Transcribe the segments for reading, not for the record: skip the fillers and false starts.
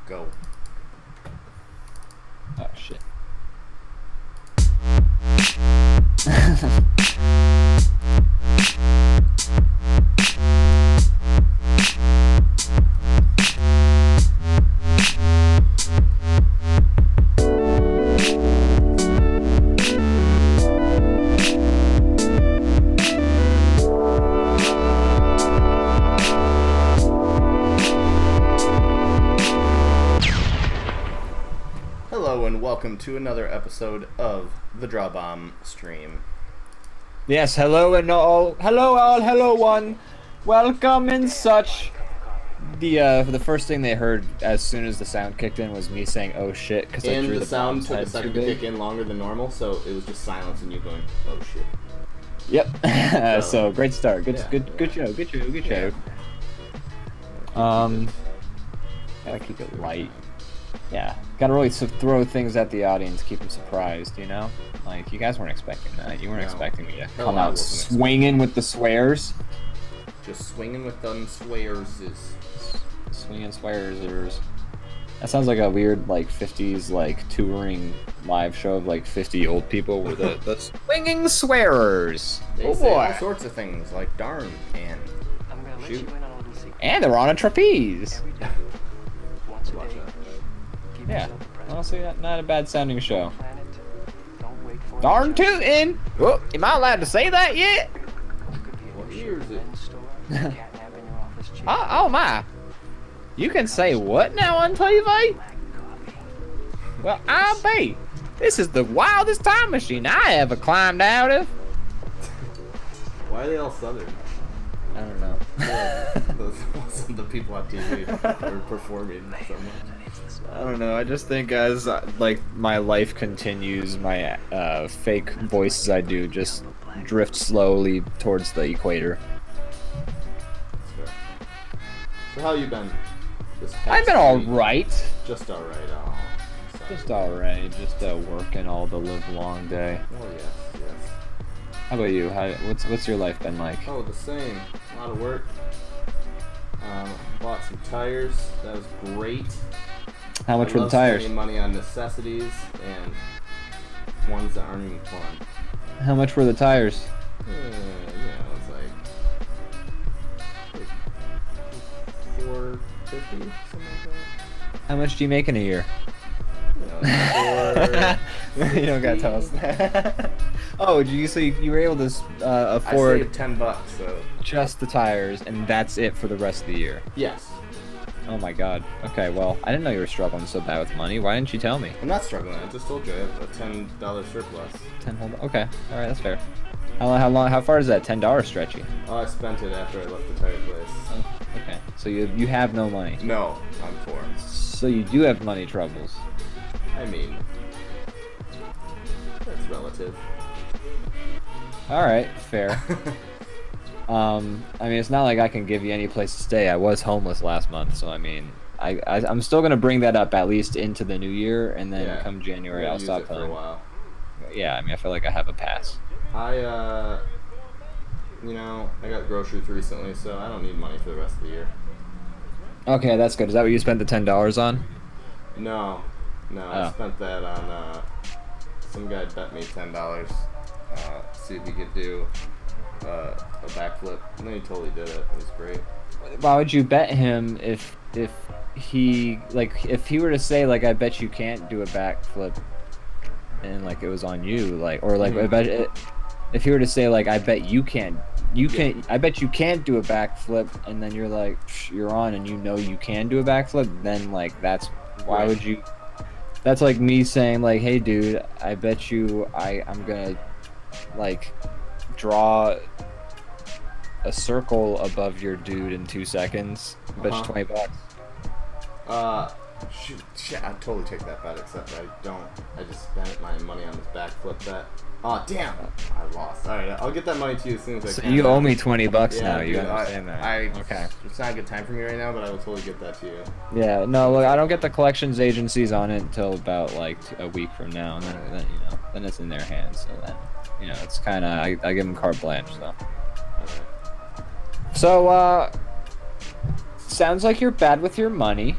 Go. Oh shit. Hello and welcome to another episode of the DrawBomb stream. Yes, hello one. Welcome and such. The first thing they heard as soon as the sound kicked in was me saying "oh shit" because I drew the sound bomb's took a head second too to big. kick in longer than normal, so it was just silence and you going, "Oh shit." Yep. So great start. Good Yeah. Good show. Gotta keep it light. Yeah, gotta really throw things at the audience, keep them surprised, you know? Like, you guys weren't expecting that. You weren't No. expecting me to Hell, come I out wasn't swinging with the swears. Just swinging with them swears. Swinging swears. That sounds like a weird, like, 50s, like, touring live show of, like, 50 old people with the swinging swearers. They say all sorts of things, like darn and shoot. And they're on a trapeze. Watch that. Yeah, honestly, not a bad sounding show. Darn tootin'! Whoa, am I allowed to say that yet? What year is it? Oh my! You can say what now on TV? Well, I'll be. This is the wildest time machine I ever climbed out of. Why are they all southern? I don't know. Those wasn't the people on TV were performing so much. I don't know. I just think as like my life continues, my fake voices I do just drift slowly towards the equator. That's fair. So how you been? I've been all right. Just all right. Oh, sorry. Just all right. Just working all the live long day. Oh yes. How about you? What's your life been like? Oh, the same. A lot of work. Bought some tires. That was great. How much I were the love tires? spending money on necessities and ones that aren't even fun. How much were the tires? It's like $4.50, something like that. How much do you make in a year? You don't gotta tell us that. Oh, so you were able to afford I saved $10, so just the tires, and that's it for the rest of the year? yes. Oh my god. Okay, well, I didn't know you were struggling so bad with money. Why didn't you tell me? I'm not struggling. I just told you I have a $10 surplus. 10 whole. Okay, all right, that's fair. How far does that $10 stretch you? Oh, I spent it after I left the tire place. Oh, okay, so you have no money. No, I'm poor. So you do have money troubles. I mean, that's relative. All right, fair. I mean, it's not like I can give you any place to stay. I was homeless last month, so I mean, I'm still gonna bring that up at least into the new year, and then come January I'll stop for a telling. while. Yeah, I mean, I feel like I have a pass. I got groceries recently, so I don't need money for the rest of the year. Okay, that's good. Is that what you spent the $10 on? No, I spent that on some guy bet me $10. See if he could do a backflip, and then he totally did it. It was great. Why would you bet him if he were to say like I bet you can't do a backflip, and like it was on you, like, or like if he were to say like I bet you can't I bet you can't do a backflip, and then you're like you're on and you know you can do a backflip, then like that's why would you? That's like me saying like, hey dude, I bet you I'm gonna like draw a circle above your dude in 2 seconds. I bet you $20. Shit, I'd totally take that bet, except I don't. I just spent my money on this backflip bet. Oh, damn! I lost. Alright, I'll get that money to you as soon as I So can. you owe me $20 now, dude, you understand that? Okay. It's not a good time for me right now, but I will totally get that to you. Yeah, no, look, I don't get the collections agencies on it until about like a week from now, and then it's in their hands, so then, it's kinda, I give them carte blanche, so. Okay. So, sounds like you're bad with your money.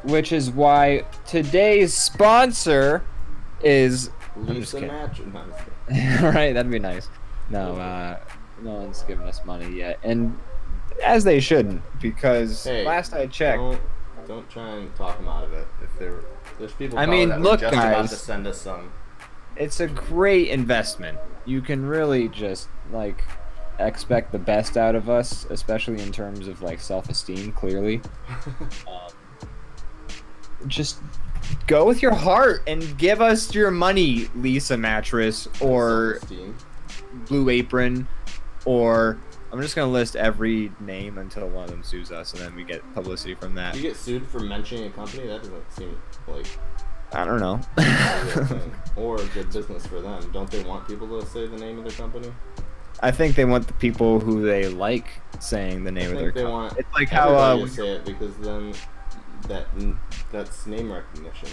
Which is why today's sponsor is Lisa Match. right, that'd be nice. No, no one's given us money yet, and as they shouldn't, because last I checked, don't try and talk them out of it. If there's people, I mean, that look, just guys, about to send us some. It's a great investment. You can really just like expect the best out of us, especially in terms of like self-esteem. Clearly, just go with your heart and give us your money, Lisa Mattress or Blue Apron, or I'm just gonna list every name until one of them sues us, and then we get publicity from that. You get sued for mentioning a company? That doesn't seem like. I don't know. Or good business for them. Don't they want people to say the name of their company? I think they want the people who they like saying the name of their company. It's like how to say it, because then that's name recognition.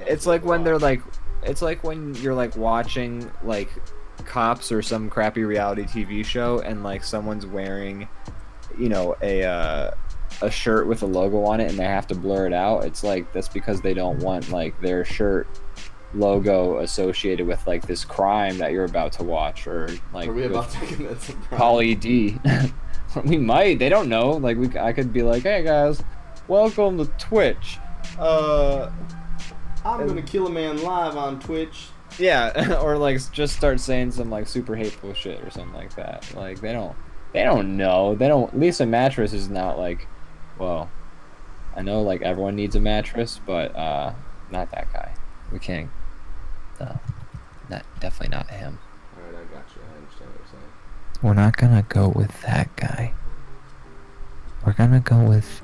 It's like when they're like, it's like when you're like watching like Cops or some crappy reality TV show, and like someone's wearing, you know, a shirt with a logo on it, and they have to blur it out. It's like that's because they don't want like their shirt logo associated with like this crime that you're about to watch, or like are we about to commit some crime? Pauly D. We might. They don't know. Like I could be like, hey guys, welcome to Twitch. I'm gonna kill a man live on Twitch. Yeah, or like just start saying some like super hateful shit or something like that. Like they don't know. Lisa Mattress is not like, well, I know like everyone needs a mattress, but not that guy. We can't. Definitely not him. Alright, I got you. I understand what you're saying. We're not gonna go with that guy. We're gonna go with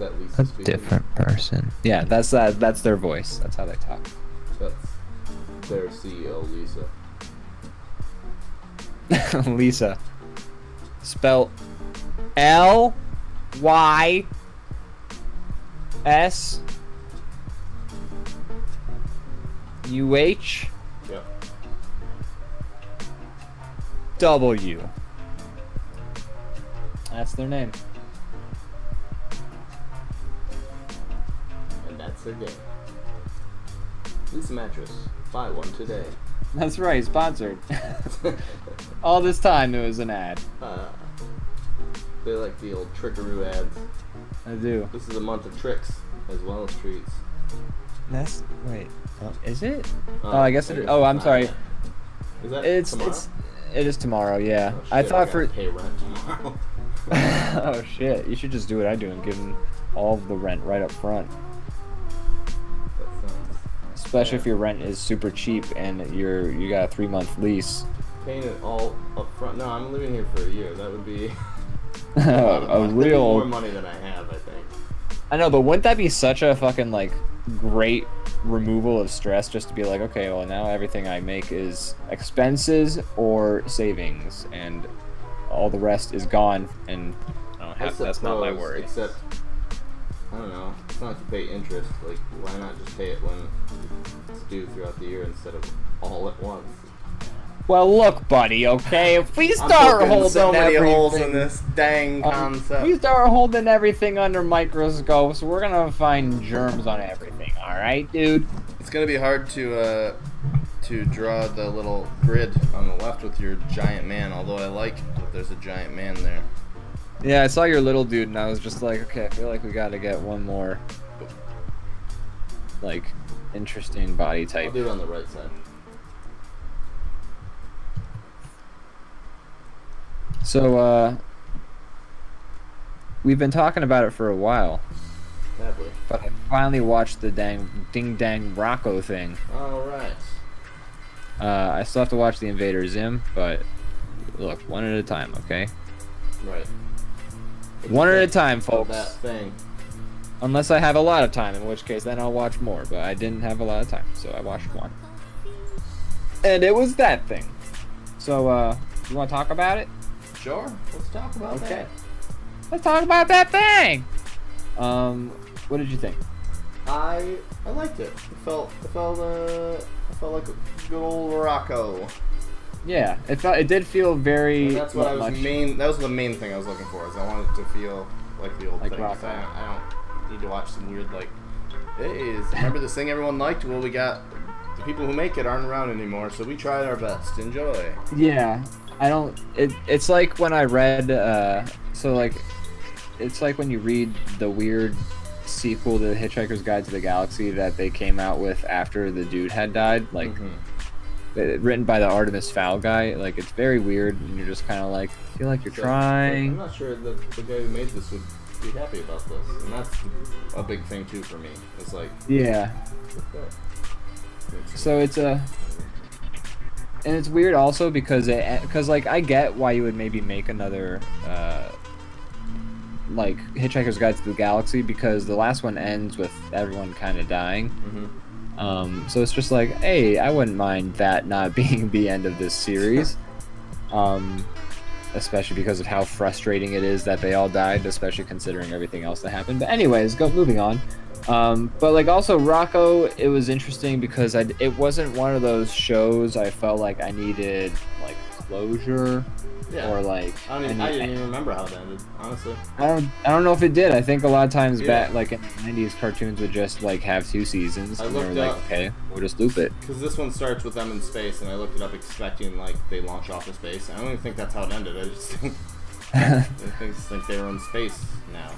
a different person. Yeah, that's their voice. That's how they talk. That's their CEO, Lisa. Lisa. Spelled Lysuh. Yep. W. That's their name. And that's their game. Lisa Mattress. Buy one today. That's right, sponsored. All this time it was an ad. They like the old trickaroo ads. I do. This is a month of tricks as well as treats. Wait. Is it? I guess it is. Oh, I'm sorry. Is that tomorrow? It is tomorrow, yeah. Oh, shit, I thought for pay rent tomorrow. oh shit, you should just do what I do and give them all of the rent right up front. That sounds Especially if your rent is super cheap and you got a 3-month lease. Paying it all up front. No, I'm living here for a year. That would be a real more money than I have, I think. I know, but wouldn't that be such a fucking like great removal of stress, just to be like, okay, well now everything I make is expenses or savings, and all the rest is gone, and that's not my worry. Except, I don't know, it's not to pay interest. Like, why not just pay it when it's due throughout the year instead of all at once? Well, look, buddy, okay, if we start holding so many everything, holes in this dang concept. We start holding everything under microscopes, we're gonna find germs on everything, alright, dude? It's gonna be hard to draw the little grid on the left with your giant man, although I like that there's a giant man there. Yeah, I saw your little dude, and I was just like, okay, I feel like we gotta get one more, like, interesting body type. I'll do it on the right side. So, we've been talking about it for a while. Have we? But I finally watched the Ding Dang Rocco thing. Alright. I still have to watch the Invader Zim, but look, one at a time, okay? Right. One at a time, folks. That thing. Unless I have a lot of time, in which case then I'll watch more, but I didn't have a lot of time, so I watched one. And it was that thing. So, you want to talk about it? Sure. Let's talk about that. Okay. Let's talk about that thing! What did you think? I liked it. It felt like a good old Rocco. Yeah, it did feel very. And that's what I was that was the main thing I was looking for. Is I wanted it to feel like the old like thing. Rocco. I need to watch some weird like, hey, remember this thing everyone liked? Well, we got the people who make it aren't around anymore, so we tried our best. Enjoy. Yeah, I don't. It's like when I read. So like, it's like when you read the weird sequel to Hitchhiker's Guide to the Galaxy that they came out with after the dude had died, like written by the Artemis Fowl guy. Like, it's very weird, and you're just kind of like, feel like you're trying. I'm not sure that the guy who made this would be happy about this, and that's a big thing too for me. It's like, yeah. So it's and it's weird also because like I get why you would maybe make another like Hitchhiker's Guide to the Galaxy, because the last one ends with everyone kind of dying. So it's just like, hey, I wouldn't mind that not being the end of this series. Especially because of how frustrating it is that they all died, especially considering everything else that happened. But anyways, moving on. But like also Rocco, it was interesting because it wasn't one of those shows I felt like I needed like closure. Yeah. Or like I didn't even remember how it ended, honestly. I don't know if it did. I think a lot of times back like in the 90s, cartoons would just like have 2 seasons. I and they looked were up, like, okay, we'll just loop it. because this one starts with them in space, and I looked it up expecting like they launch off of space. I don't even think that's how it ended. I just think think they were in space now.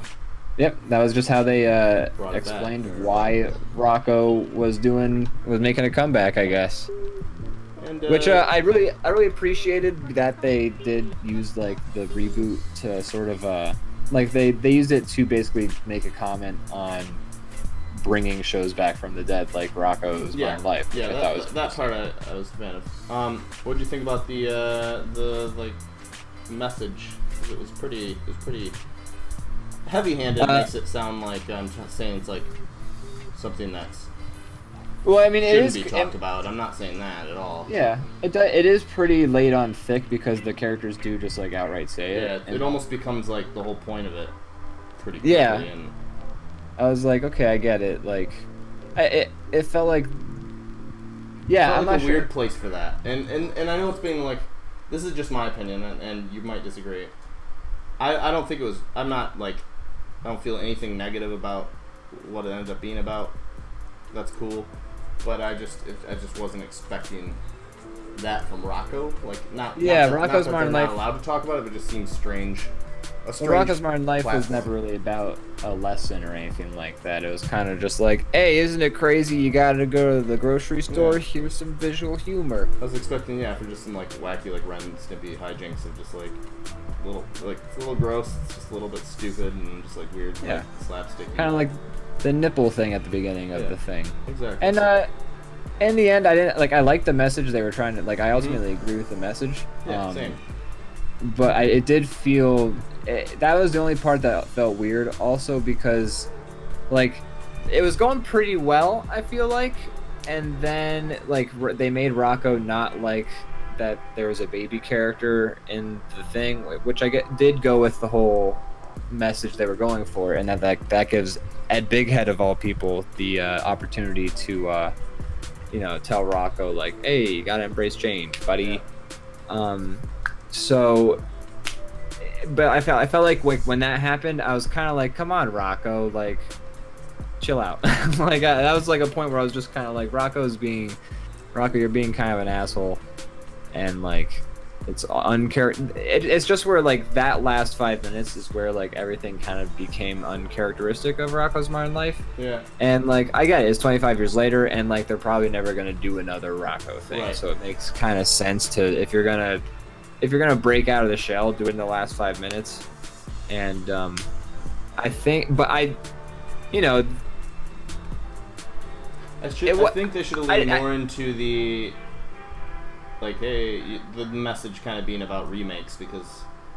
Yep, that was just how they Brought it explained back. why Rocco was making a comeback, I guess. And, Which I really appreciated that they did use like the reboot to sort of like they used it to basically make a comment on bringing shows back from the dead, like Rocco's Modern Life. Yeah, that part I was a fan of. What did you think about the like message? It was pretty heavy-handed. Makes it sound like I'm saying it's like something that's well, I mean, it shouldn't is be talked about. I'm not saying that at all. Yeah, it is pretty laid on thick because the characters do just like outright say it. Yeah, it almost becomes like the whole point of it. Pretty quickly. Yeah. And I was like, okay, I get it. Like, it felt like, yeah, felt I'm like not a sure. weird place for that. And I know it's being like, this is just my opinion, and you might disagree. I don't think it was. I'm not like, I don't feel anything negative about what it ended up being about. That's cool. But I just wasn't expecting that from Rocco. Like Rocco's Modern Life. Life. Not allowed to talk about it, but it just seems strange. Well, Rocco's Modern Life was platform. never really about a lesson or anything like that. It was kind of just like, hey, isn't it crazy? You gotta go to the grocery store. Yeah. Here's some visual humor. I was expecting, for just some like wacky like Ren and Snippy hijinks of just like it's a little gross. It's just a little bit stupid and just like weird, like, slapstick. Kind of like the nipple thing at the beginning of the thing. Exactly. And in the end, I didn't like. I liked the message they were trying to like. I ultimately agree with the message. Yeah, same. But it did feel that was the only part that felt weird. Also because, like, it was going pretty well. I feel like, and then like they made Rocco not like that. There was a baby character in the thing, which did go with the whole message they were going for, and that gives Ed Bighead of all people the opportunity to tell Rocco like, hey, you gotta embrace change, buddy. So but I felt like when that happened, I was kind of like, come on, Rocco, like chill out. Like that was like a point where I was just kind of like, Rocco, you're being kind of an asshole, and like it's it's just where like that last 5 minutes is where like everything kind of became uncharacteristic of Rocco's Modern Life. Yeah. And like I get it, it's 25 years later, and like they're probably never gonna do another Rocco thing. Right. So it makes kind of sense to if you're gonna break out of the shell, do it in the last 5 minutes. And I think, but I think they should have leaned more into the like, hey, the message kind of being about remakes,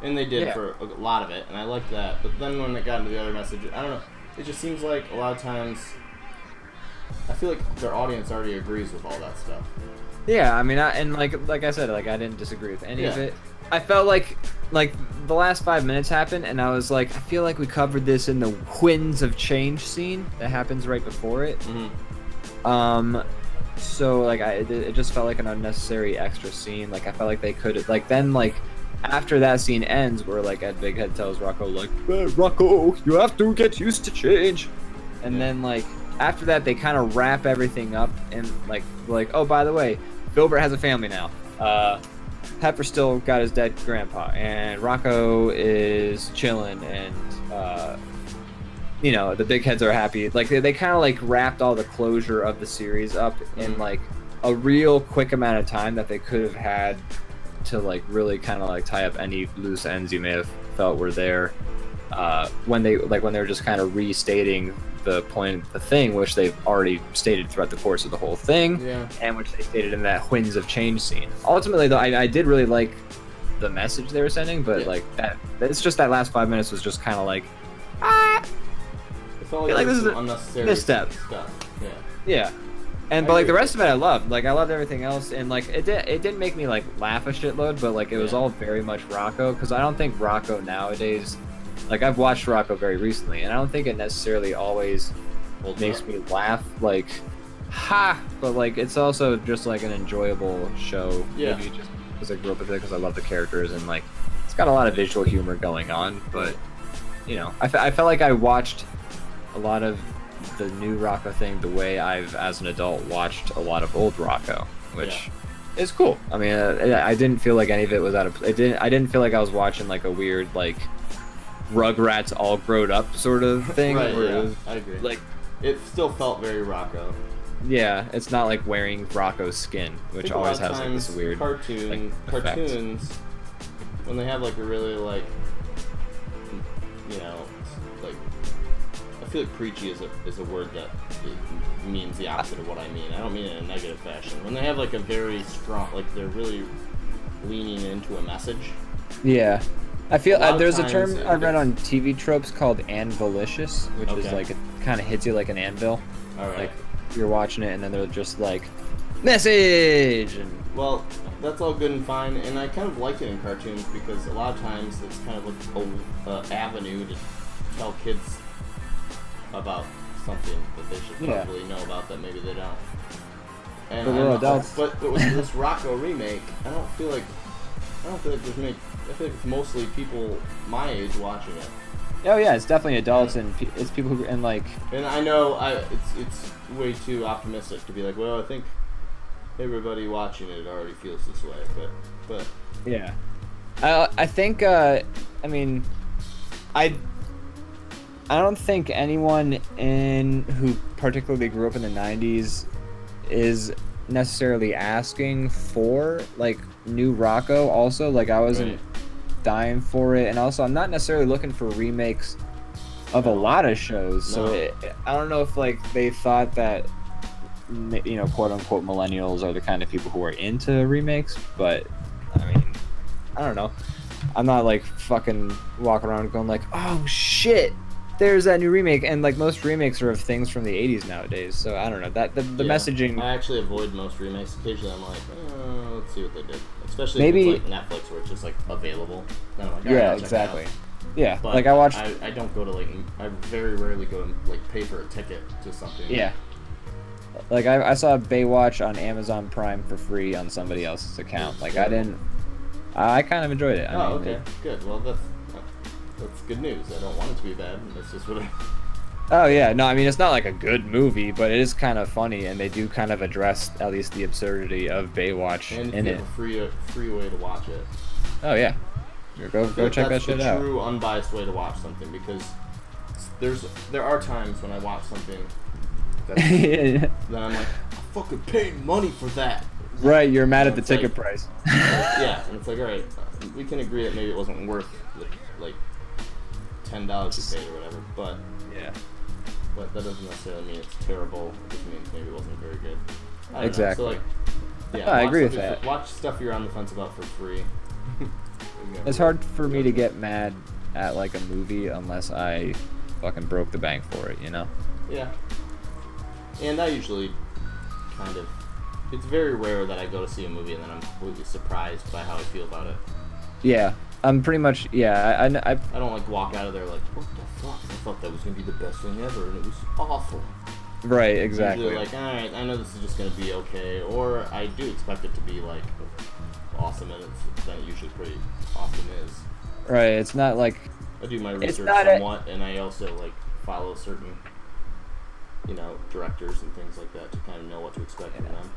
and they did for a lot of it, and I liked that. But then when it got into the other message, I don't know, it just seems like a lot of times, I feel like their audience already agrees with all that stuff. Yeah, I mean, like I said, like I didn't disagree with any of it. I felt like the last 5 minutes happened, and I was like, I feel like we covered this in the Winds of Change scene that happens right before it. So like it just felt like an unnecessary extra scene. Like I felt like they could like then like after that scene ends, where like Ed Bighead tells Rocco like, Rocco, you have to get used to change, and then like after that they kind of wrap everything up and like oh, by the way, Filbert has a family now. Pepper still got his dead grandpa, and Rocco is chilling, and you know, the big heads are happy. Like they kind of like wrapped all the closure of the series up in like a real quick amount of time that they could have had to like really kind of like tie up any loose ends you may have felt were there when they were just kind of restating the point of the thing, which they've already stated throughout the course of the whole thing, and which they stated in that Winds of Change scene. Ultimately, though, I did really like the message they were sending, but like it's just that last 5 minutes was just kind of like, It felt like this is an unnecessary misstep. stuff. Yeah. And but like the rest of it I loved. Like I loved everything else, and like it didn't make me like laugh a shitload, but like it was all very much Rocco, because I don't think Rocco nowadays, like I've watched Rocco very recently, and I don't think it necessarily always makes me laugh like but like it's also just like an enjoyable show. Maybe just because I grew up with it, because I love the characters, and like it's got a lot of visual humor going on. But you know, I felt like I watched a lot of the new Rocco thing the way I've, as an adult, watched a lot of old Rocco, which is cool. I mean, I didn't feel like any of it was out of. I didn't feel like I was watching like a weird like Rugrats all grown up sort of thing. Right. Where Yeah. it was, I agree. like, it still felt very Rocco. Yeah, it's not like wearing Rocco's skin, which always has like this weird cartoons when they have like a really like, you know, like, I feel like preachy is a word that it means the opposite of what I mean. I don't mean it in a negative fashion. When they have like a very strong, like they're really leaning into a message. Yeah. I feel there's a term I read on TV tropes called anvilicious, which is like it kind of hits you like an anvil. All right. Like you're watching it and then they're just like, message! And well, that's all good and fine, and I kind of like it in cartoons because a lot of times it's kind of like a avenue to tell kids about something that they should probably know about that maybe they don't. And but we're adults. But with this Rocco remake, I don't feel like there's many. I feel like it's mostly people my age watching it. Oh yeah, it's definitely adults and it's people who and like. And I know it's way too optimistic to be like, well, I think everybody watching it already feels this way, but yeah, I think I mean, I don't think anyone who particularly grew up in the 90s is necessarily asking for like new Rocco. Also, like I wasn't dying for it, and also I'm not necessarily looking for remakes of a lot of shows. So I don't know if like they thought that, you know, quote unquote millennials are the kind of people who are into remakes, but I mean, I don't know. I'm not like fucking walking around going like, oh shit, there's that new remake, and like most remakes are of things from the 80s nowadays. So I don't know that the messaging. I actually avoid most remakes. Occasionally, I'm like, let's see what they did. Especially if it's like Netflix, where it's just like available. Then I'm like, yeah, exactly. Yeah, but like I watched. I don't go to like. I very rarely go and like pay for a ticket to something. Yeah. Like I saw Baywatch on Amazon Prime for free on somebody else's account. Like I kind of enjoyed it. I mean, okay, good. Well, that's good news. I don't want it to be bad. That's just what I... Oh yeah, no, I mean it's not like a good movie, but it is kind of funny, and they do kind of address at least the absurdity of Baywatch and in it. And a free way to watch it. Oh yeah, go check that shit out. That's a true unbiased way to watch something, because there are times when I watch something that I'm like, I fucking paid money for that. Right, you're mad at the ticket price. Yeah, and it's like, all right, we can agree that maybe it wasn't worth like $10 you paid or whatever, but yeah. But that doesn't necessarily mean it's terrible. It just means maybe it wasn't very good. Exactly. So like, yeah, I agree with that. Watch stuff you're on the fence about for free. It's hard for me to get mad at like a movie unless I fucking broke the bank for it, you know? Yeah. And I usually kind of... It's very rare that I go to see a movie and then I'm completely surprised by how I feel about it. Yeah. I'm pretty much, yeah, I don't like walk out of there like, what the fuck? I thought that was going to be the best thing ever, and it was awful. Right, exactly. Usually like, alright, I know this is just going to be okay, or I do expect it to be like awesome and then it usually pretty often is. Right. It's not like. I do my research somewhat, and I also like follow certain, directors and things like that to kind of know what to expect from them.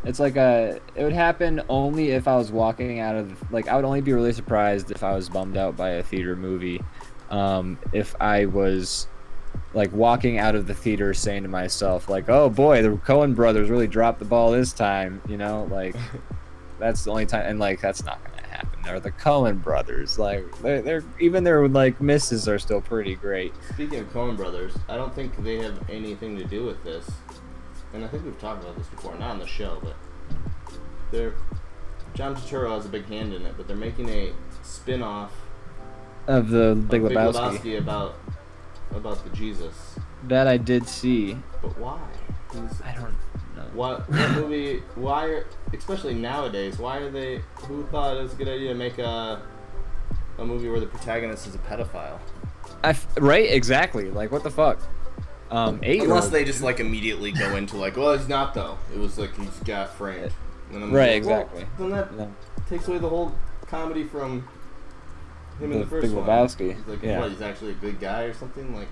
It's like it would happen only if I was walking out of, like, I would only be really surprised if I was bummed out by a theater movie. If I was, like, walking out of the theater saying to myself, like, oh boy, the Coen brothers really dropped the ball this time, like, that's the only time, and, like, that's not gonna happen. They're the Coen brothers, like, they're even their, like, misses are still pretty great. Speaking of Coen brothers, I don't think they have anything to do with this. And I think we've talked about this before, not on the show, but John Turturro has a big hand in it, but they're making a spin-off of the Big Lebowski about the Jesus. That I did see. But why? I don't know. What movie? Why? Especially nowadays, why are they? Who thought it was a good idea to make a movie where the protagonist is a pedophile? Right? Exactly. Like, what the fuck? Unless they just like immediately go into like, well, he's not though. It was like he's got framed. Right, like, exactly. Well, then that takes away the whole comedy from him in the first Big one. Lebowski. He's like, yeah. What, he's actually a good guy or something? Like,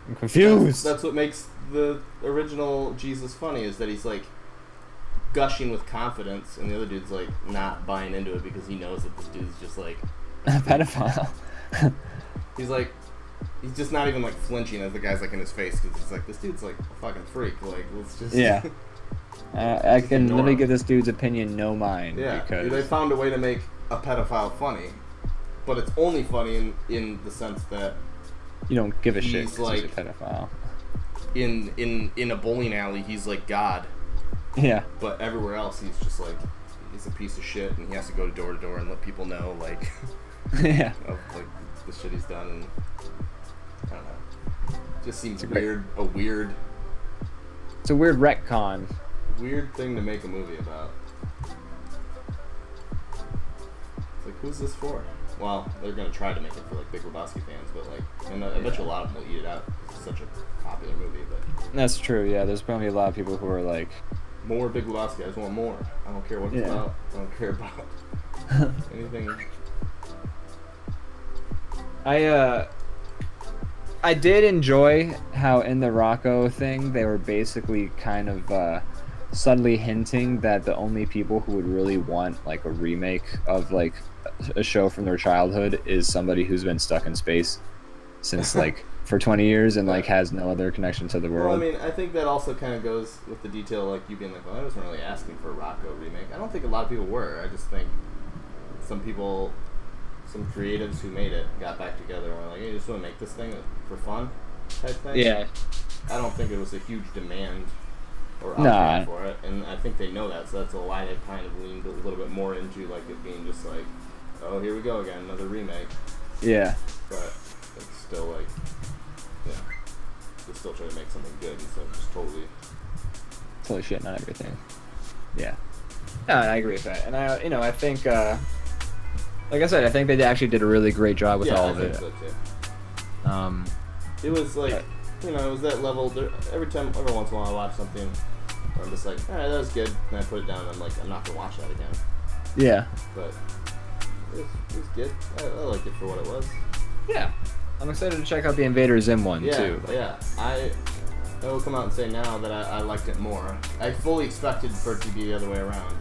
I'm confused. That's what makes the original Jesus funny, is that he's like gushing with confidence, and the other dude's like not buying into it because he knows that this dude's just like a pedophile. He's just not even like flinching as the guy's like in his face, because he's like, this dude's like a fucking freak. Like, let's just I can literally give this dude's opinion no mind. Yeah, because they found a way to make a pedophile funny, but it's only funny in the sense that you don't give a shit because like, he's a pedophile. In a bowling alley, he's like God. Yeah. But everywhere else, he's just like, he's a piece of shit, and he has to go door to door and let people know, like, yeah, of like the shit he's done, and I don't know. Just seems weird. It's a weird retcon. Weird thing to make a movie about. It's like, who's this for? Well, they're gonna try to make it for like Big Lebowski fans, but like, and I bet you a lot of them will eat it out. It's such a popular movie, but that's true. Yeah, there's probably a lot of people who are like, more Big Lebowski. I just want more. I don't care what it's about. I don't care about anything. I did enjoy how in the Rocco thing they were basically kind of subtly hinting that the only people who would really want like a remake of like a show from their childhood is somebody who's been stuck in space since like for 20 years and like has no other connection to the world. Well, I mean, I think that also kind of goes with the detail, like you being like, well, I wasn't really asking for a Rocco remake. I don't think a lot of people were. I just think some people, some creatives who made it got back together and were like, hey, just want to make this thing for fun type thing. Yeah. I don't think it was a huge demand or outcry for it, and I think they know that, so that's why they kind of leaned a little bit more into like it being just like, oh, here we go again, another remake. Yeah. But it's still like, they still try to make something good instead of just totally shitting on everything. Yeah. No, I agree with that, and I think, like I said, I think they actually did a really great job with all of it. So too. It was like, it was that level. Every once in a while I watch something where I'm just like, alright, that was good, and I put it down and I'm like, I'm not going to watch that again. Yeah. But it was good. I liked it for what it was. Yeah. I'm excited to check out the Invader Zim one, too. Yeah. I will come out and say now that I liked it more. I fully expected for it to be the other way around.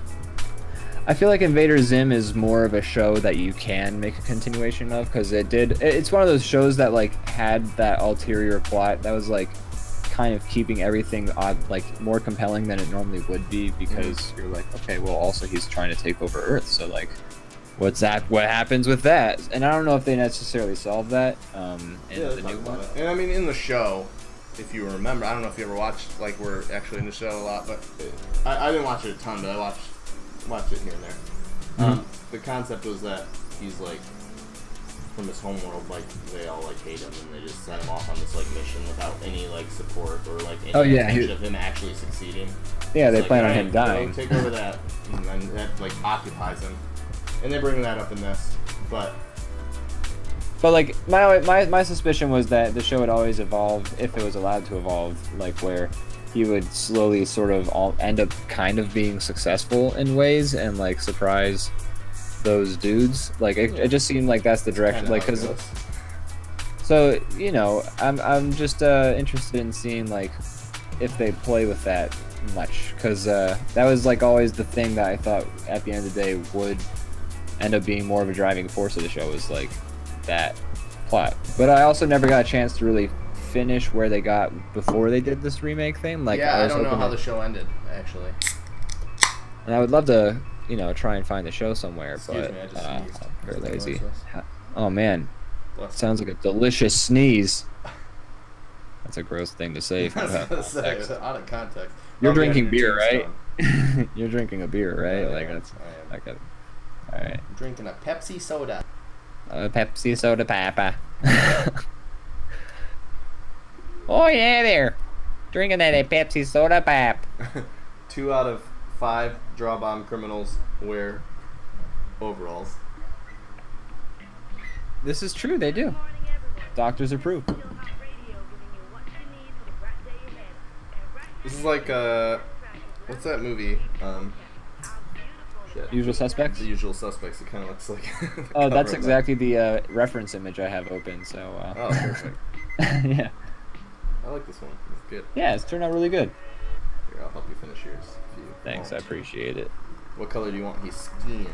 I feel like Invader Zim is more of a show that you can make a continuation of, because it's one of those shows that like had that ulterior plot that was like kind of keeping everything like more compelling than it normally would be, because you're like, okay, well also he's trying to take over Earth, so like what happens with that? And I don't know if they necessarily solved that in the new one. And I mean, in the show, if you remember, I don't know if you ever watched, like, we're actually in the show a lot, but I didn't watch it a ton, but I watched it here and there. The concept was that he's like from his homeworld, like they all like hate him, and they just sent him off on this like mission without any like support or like any intention of him actually succeeding. Yeah, they like, plan on him dying. Take over that, and then that like occupies him, and they bring that up in this, but like my suspicion was that the show would always evolve if it was allowed to evolve, like where he would slowly sort of end up kind of being successful in ways and like surprise those dudes. Like it just seemed like that's the direction. Like because so you know I'm just interested in seeing like if they play with that much, because that was like always the thing that I thought at the end of the day would end up being more of a driving force of the show, is like that plot. But I also never got a chance to really finish where they got before they did this remake thing. Like yeah, I don't know how the show ended actually, and I would love to, you know, try and find the show somewhere. Excuse but me, I just I'm sneezed. very lazy. Oh man, Bless sounds like a delicious sneeze. That's a gross thing to say. I was gonna say, out of context. You're Okay, drinking your beer, right? Tombstone. You're drinking a beer, right? Yeah, Like yeah, that's I am. okay. All right. I'm drinking a Pepsi soda. Pepsi soda papa. Oh yeah, there. Drinking that Pepsi soda pap. 2 out of 5 DrawBomb criminals wear overalls. This is true. They do. Doctors approve. This is like what's that movie? Shit. Usual Suspects. The Usual Suspects. It kind of looks like. the Oh, cover that's of exactly the reference image I have open. So. Oh, perfect. Yeah. I like this one. It's good. Yeah, it's turned out really good. Here, I'll help you finish yours. If you Thanks, I want. appreciate it. What color do you want his skin?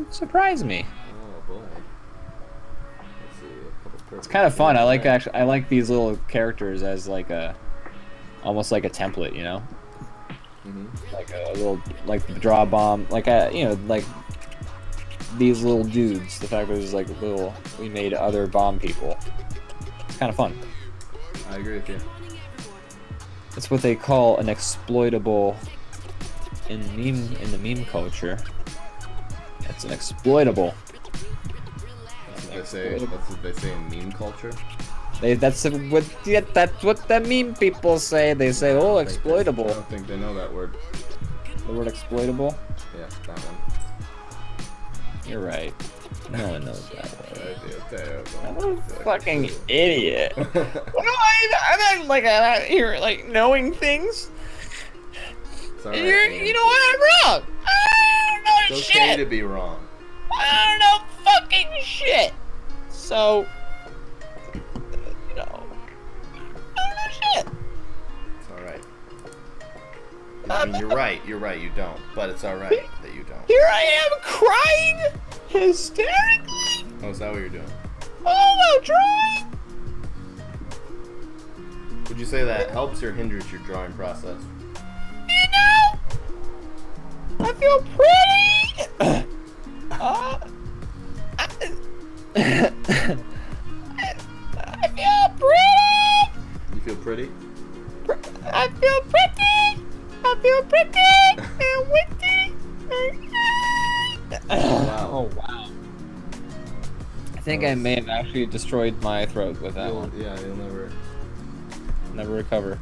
Surprise me. Oh boy. Let's see. A couple It's kind of fun. I like these little characters as like almost like a template, you know. Mm-hmm. Like a little, like the DrawBomb, like you know, like these little dudes. The fact that there's like little, we made other bomb people. It's kind of fun. I agree with you. That's what they call an exploitable in the meme culture. It's an exploitable. That's what they say in meme culture. That's what the meme people say. They say, oh, I exploitable. don't think they know that word. The word exploitable. Yeah, that one. You're right. No one knows that word. I do too. I'm a fucking idiot. I'm like out here like knowing things. It's all right, man. You know what? I'm wrong. I don't know It's okay shit. to be wrong. I don't know fucking shit. So, you know, I don't know shit. It's all right. I mean, you're right. You're right. You don't. But it's all right that you don't. Here I am crying hysterically. Oh, is that what you're doing? Oh, no, drawing. Would you say that helps or hinders your drawing process? You know, I feel pretty. I feel pretty. You feel pretty? I feel pretty. I feel pretty and witty. Wow. Oh wow. I think I may have actually destroyed my throat with that one. Yeah, you'll Never recover.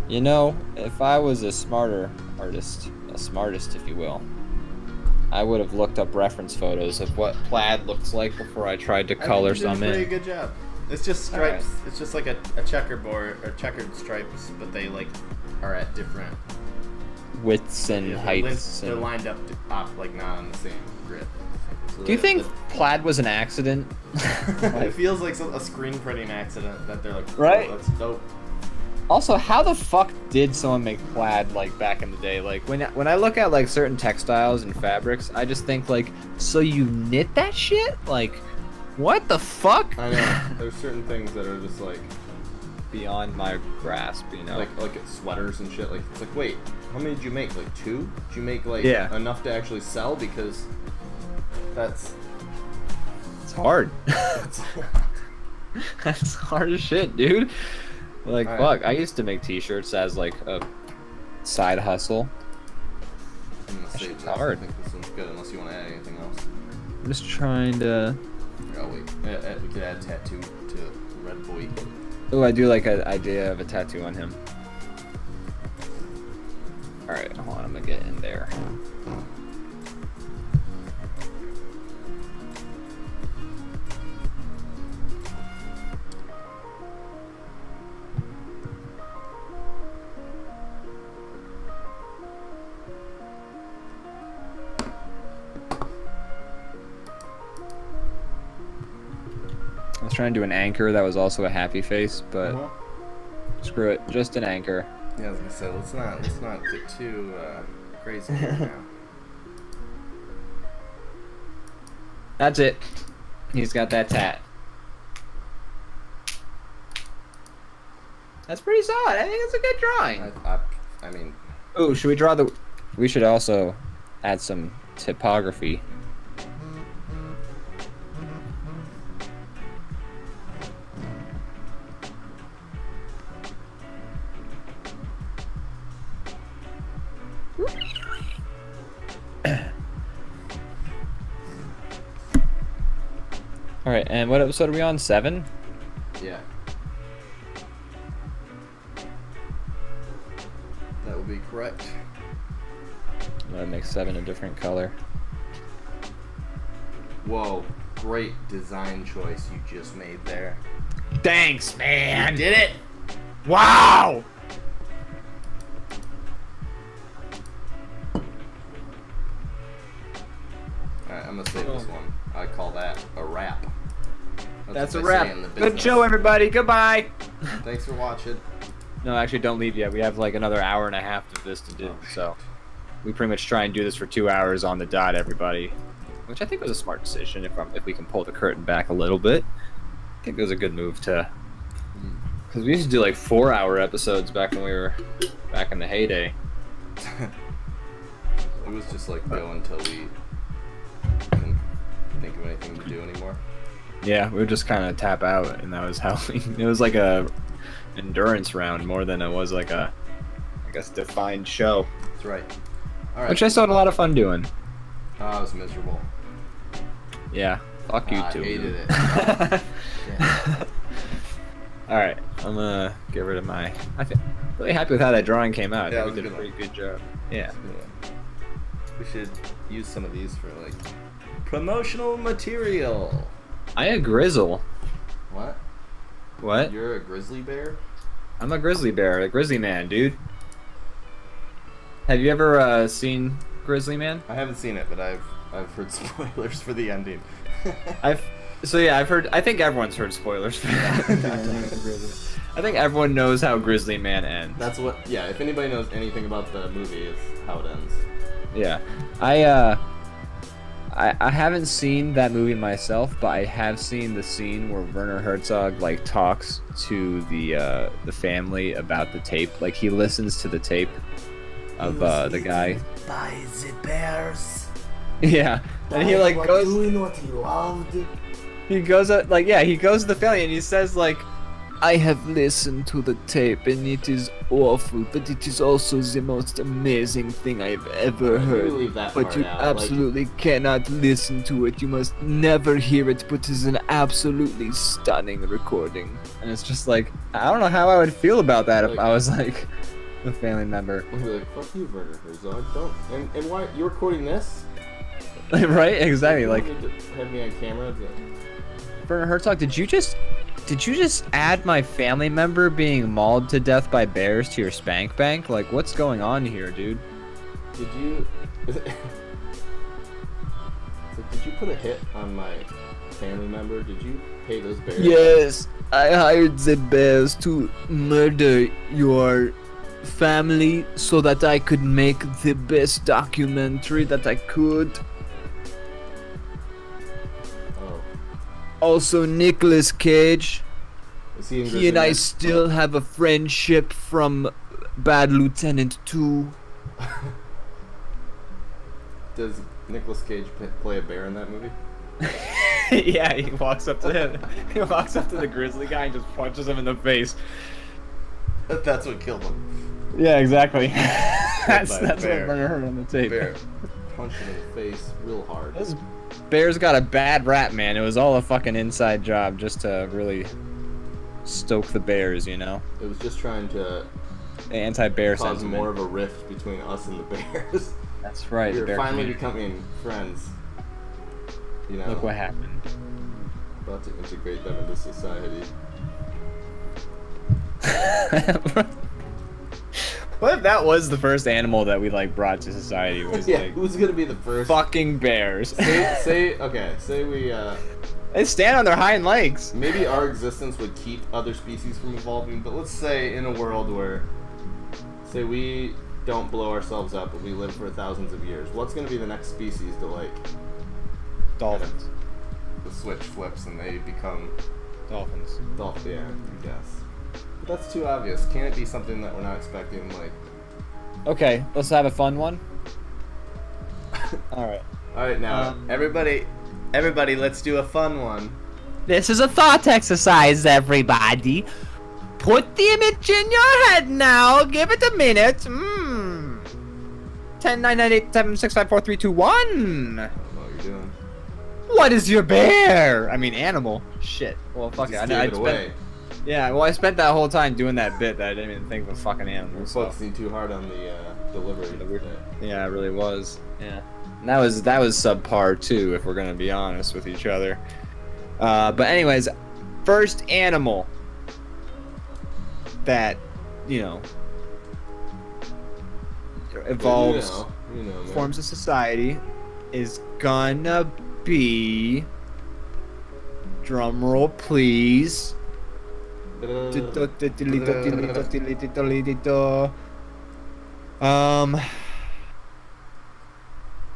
You know, if I was a smarter artist, a smartest if you will, I would have looked up reference photos of what plaid looks like before I tried to color some Pretty in. good job. It's just stripes. It's just like a checkerboard or checkered stripes, but they like are at different Widths and heights. They're And... lined up like not on the same grid. So Do you think plaid was an accident? it feels like a screen printing accident that they're like, Right? Oh, that's dope. Also, how the fuck did someone make plaid like back in the day? Like when I look at like certain textiles and fabrics, I just think like, so you knit that shit? Like, what the fuck? I know. There's certain things that are just like Beyond my grasp, you know. like sweaters and shit. Like it's like, wait, how many did you make? Like 2? Did you make like enough to actually sell? Because it's hard. That's hard as shit, dude. Like, fuck, I used to make t-shirts as like a side hustle. I'm gonna save shit's this. hard. I think this one's good unless you want to add anything else. I'm just trying to... Oh wait, we could add tattoo to Red Boy. Oh, I do like an idea of a tattoo on him. Alright, hold on, I'm gonna get in there. was trying to do an anchor that was also a happy face, but Uh-huh. screw it, just an anchor. Yeah, I was gonna say let's not get too crazy here now. That's it. He's got that tat. That's pretty solid. I think it's a good drawing. I mean, Oh, should we draw the... We should also add some typography. Alright, and what episode are we on? 7? yeah. That would be correct. I'm gonna make 7 a different color. Whoa, great design choice you just made there. Thanks, man! Did it? Wow! Alright, I'm gonna save this one. I call that a wrap. That's a what they say wrap. in the Good business. show, everybody. Goodbye. Thanks for watching. No, actually, don't leave yet. We have like another hour and a half of this to do, so we pretty much try and do this for 2 hours on the dot, everybody. Which I think was a smart decision if we can pull the curtain back a little bit. I think it was a good move to, because we used to do like 4-hour episodes back when we were back in the heyday. It was just like go until we couldn't think of anything to do anymore. Yeah, we would just kind of tap out, and that was how it was like a endurance round more than it was like a, I guess, defined show. That's right. All right. Which I still had a lot of fun doing. Oh, I was miserable. Yeah, fuck you I too. hated it. Yeah. Alright, I'm gonna get rid of my... I think really happy with how that drawing came out. I Yeah, think we it did a was a pretty good job. Yeah. We should use some of these for like promotional material. I a grizzle. What? What? You're a grizzly bear? I'm a grizzly bear, a grizzly man, dude. Have you ever seen Grizzly Man? I haven't seen it, but I've heard spoilers for the ending. I've heard. I think everyone's heard spoilers for that. I think everyone knows how Grizzly Man ends. That's what. Yeah. If anybody knows anything about the movie, it's how it ends. Yeah, I haven't seen that movie myself, but I have seen the scene where Werner Herzog like talks to the family about the tape. Like he listens to the tape of the guy. By the bears. Yeah, and he like goes. Doing what he loved. He goes like he goes to the family and he says like, I have listened to the tape and it is awful, but it is also the most amazing thing I've ever heard. Leave that But part you out, absolutely cannot listen to it. You must never hear it, but it's an absolutely stunning recording. And it's just like, I don't know how I would feel about that if I was like a family member. I'd be like, fuck you, Werner Herzog. Don't. And why you're recording this? Right? Exactly. You Like don't need to have me on camera. Werner Herzog, did you just add my family member being mauled to death by bears to your spank bank? Like, what's going on here, dude? Did you? It's like, did you put a hit on my family member? Did you pay those bears? Yes, I hired the bears to murder your family so that I could make the best documentary that I could. Oh. Also, Nicolas Cage. Is he in He Grizzly and I Man? still have a friendship from Bad Lieutenant 2. Does Nicolas Cage play a bear in that movie? Yeah, he walks up to him. He walks up to the grizzly guy and just punches him in the face. That's what killed him. Yeah, exactly. that's by a what bear. Werner heard on the tape. Bear punched him in the face real hard. Those bears got a bad rap, man. It was all a fucking inside job just to really stoke the bears, you know? It was just trying to The anti-bear cause sentiment. more of a rift between us and the bears. That's right. We the were bear finally community. becoming friends. You know, Look what happened. about to integrate them into society. What if that was the first animal that we like brought to society? Was Yeah, like who's gonna be the first? fucking bears. Say we They stand on their hind legs. maybe our existence would keep other species from evolving, but let's say in a world where, say we don't blow ourselves up, but we live for thousands of years, what's gonna be the next species to like? Dolphins. The switch flips and they become Dolphins. dolphin. Yeah, I guess. But that's too obvious. Can it be something that we're not expecting? Like, Okay, let's have a fun one. All right. all right, now everybody, let's do a fun one. This is a thought exercise, everybody. Put the image in your head now. Give it a minute. 10, 9, 9, 8, 7, 6, 5, 4, 3, 2, 1. I don't know what you're doing. What is your bear? I mean, animal. Shit. Well, fuck it. Just I gave it away. Yeah, well, I spent that whole time doing that bit that I didn't even think of a fucking animal. We're So. focusing too hard on the delivery. Yeah, it really was. Yeah. And that was subpar too, if we're gonna be honest with each other. But anyways, first animal that, evolves, You know, man. forms a society is gonna be, drum roll please.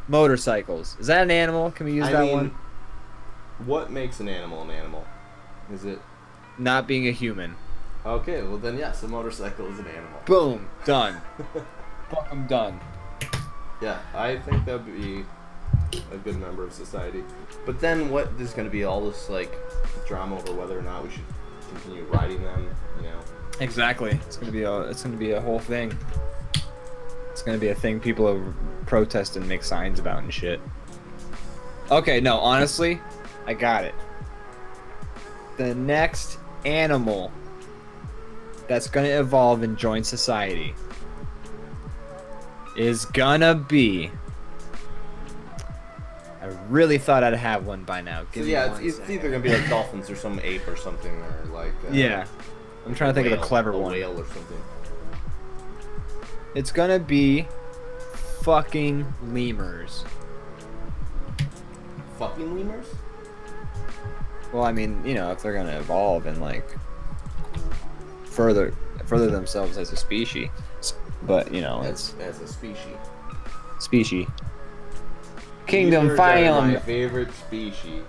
Motorcycles. Is that an animal? Can we use that one? What makes an animal an animal? Is it? Not being a human. Okay, well then yes, a motorcycle is an animal. Boom. Done. Fucking done. Yeah, I think that would be a good member of society. But then what? There's going to be all this like drama over whether or not we should continue riding them. Exactly. It's gonna be a whole thing. It's gonna be a thing people protest and make signs about and shit. Okay, no, honestly, I got it. The next animal that's gonna evolve and join society is gonna be. I really thought I'd have one by now. So yeah, it's either gonna be like dolphins or some ape or something, or like yeah. I'm trying to think of a clever one. Whale or something. It's gonna be fucking lemurs. Fucking lemurs? Well, I mean, if they're gonna evolve and like further themselves as a species, but it's as a species. Species. Kingdom, Lemurs are phylum. my favorite species.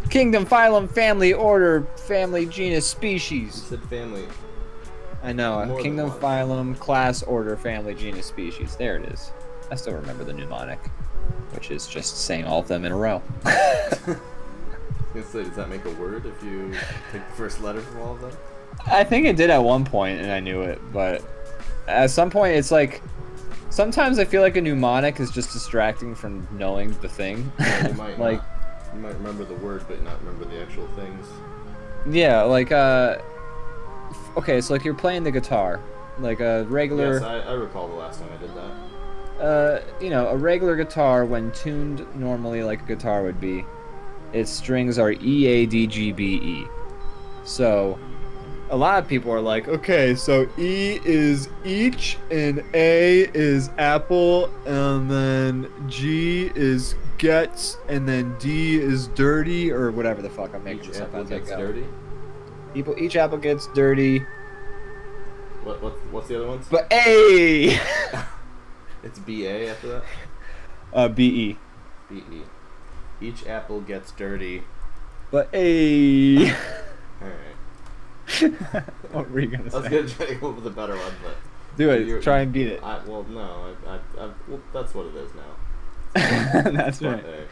Kingdom, phylum, family, order, family, genus, You species. said family. I know. More than Kingdom, one. phylum, class, order, family, genus, species. There it is. I still remember the mnemonic, which is just saying all of them in a row. I was gonna say, does that make a word if you take the first letter from all of them? I think it did at one point, and I knew it, but at some point, it's like sometimes I feel like a mnemonic is just distracting from knowing the thing. Yeah, you might like, you might remember the word, but not remember the actual things. yeah, like okay, so like you're playing the guitar, like a regular. Yes, I recall the last time I did that. A regular guitar when tuned normally like a guitar would be, its strings are E, A, D, G, B, E. So, a lot of people are like, okay, so E is each, and A is apple, and then G is gets, and then D is dirty, or whatever the fuck I'm making Each this up apple as I gets go. dirty. Each apple gets dirty, What's the other ones? but A! It's B-A after that? B-E. B-E. Each apple gets dirty. But A! Alright. What were you gonna say? I was gonna try to come up with a better one, but... Do it. Try and beat it. Well, that's what it is now. That's right. But,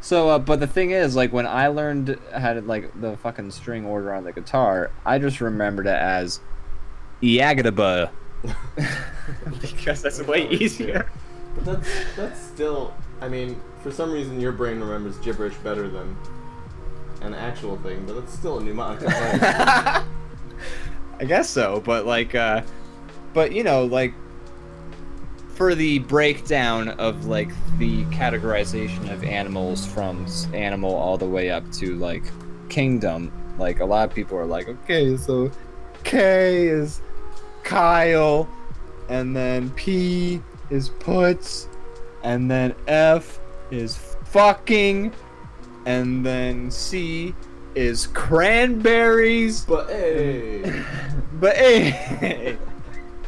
So, but the thing is, like, when I learned how to, like, the fucking string order on the guitar, I just remembered it as Iagadaba. Because that's way easier. But that's still... I mean, for some reason your brain remembers gibberish better than an actual thing, but it's still a mnemonic. I guess so, but, like, like, for the breakdown of, like, the categorization of animals from animal all the way up to, like, kingdom, like, a lot of people are like, okay, so K is Kyle, and then P is puts, and then F is fucking, and then C is cranberries. But hey. But hey.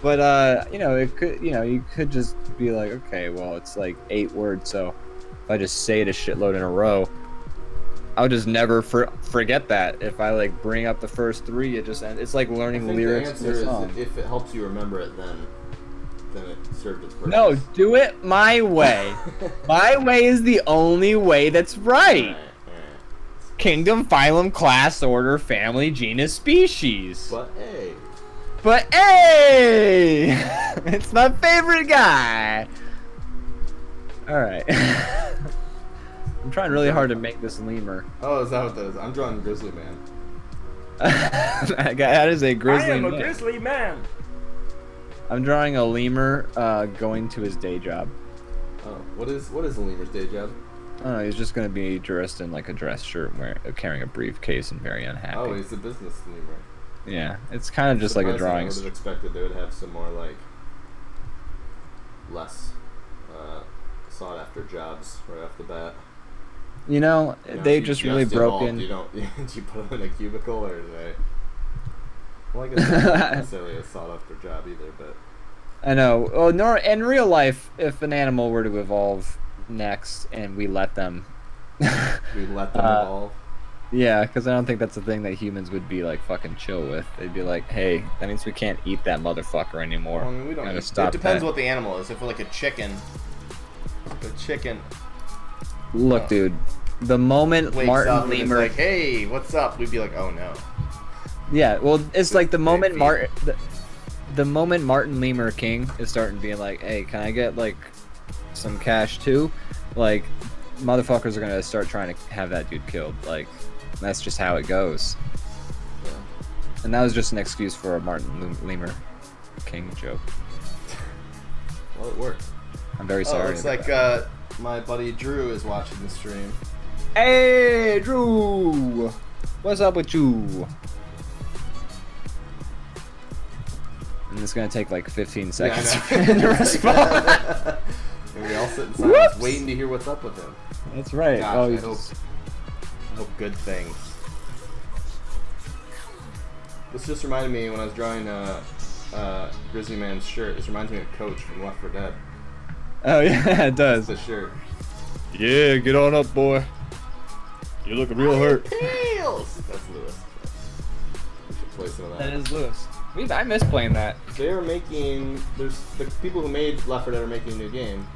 But you know, it could, you know, you could just be like, okay, well, it's like 8 words, so if I just say it a shitload in a row, I'll just never forget that. If I like bring up the first 3, it just ends. It's like learning lyrics to a song. If it helps you remember it, then it served its purpose. No, do it my way. My way is the only way that's right. Alright. Kingdom, phylum, class, order, family, genus, species. But hey. But hey, it's my favorite guy. All right. I'm trying really hard to make this lemur. Oh, is that what that is? I'm drawing Grizzly Man. That is a grizzly man. I am a grizzly man. I'm drawing a lemur going to his day job. Oh, what is a lemur's day job? I don't know, he's just gonna be dressed in like a dress shirt, carrying a briefcase, and very unhappy. Oh, he's a business lemur. Yeah, it's kind of just like a drawing. I would have expected they would have some more like less sought after jobs right off the bat. You know, they've just really broken. Do you put them in a cubicle, or do they? Well, I guess it's not necessarily a sought after job either, but. I know. Well, nor in real life, if an animal were to evolve next and we let them, we let them evolve. Yeah, because I don't think that's a thing that humans would be like fucking chill with. They'd be like, "Hey, that means we can't eat that motherfucker anymore." Well, I mean, we don't. It depends what the animal is. If we're like a chicken, Look, dude. The moment Martin Lemur, like, "Hey, what's up?" We'd be like, "Oh no." Yeah, well, it's like the moment the moment Martin Lemur King is starting being like, "Hey, can I get like some cash too?" Like, motherfuckers are gonna start trying to have that dude killed. Like, that's just how it goes. Yeah. And that was just an excuse for a Martin Lemur King joke. Well, it worked. I'm very sorry. Looks like my buddy Drew is watching the stream. Hey, Drew! What's up with you? And it's gonna take like 15 seconds for him to respond. And we all sit in silence, waiting to hear what's up with him. That's right. Gosh, I hope good things. This just reminded me when I was drawing Grizzly Man's shirt. This reminds me of Coach from Left 4 Dead. Oh yeah, it does. It's the shirt. Yeah, get on up, boy. You're looking real hurt. Tails! That's Lewis. We should play some of that. That is Lewis. I miss playing that. They're making. There's the people who made Left 4 Dead are making a new game.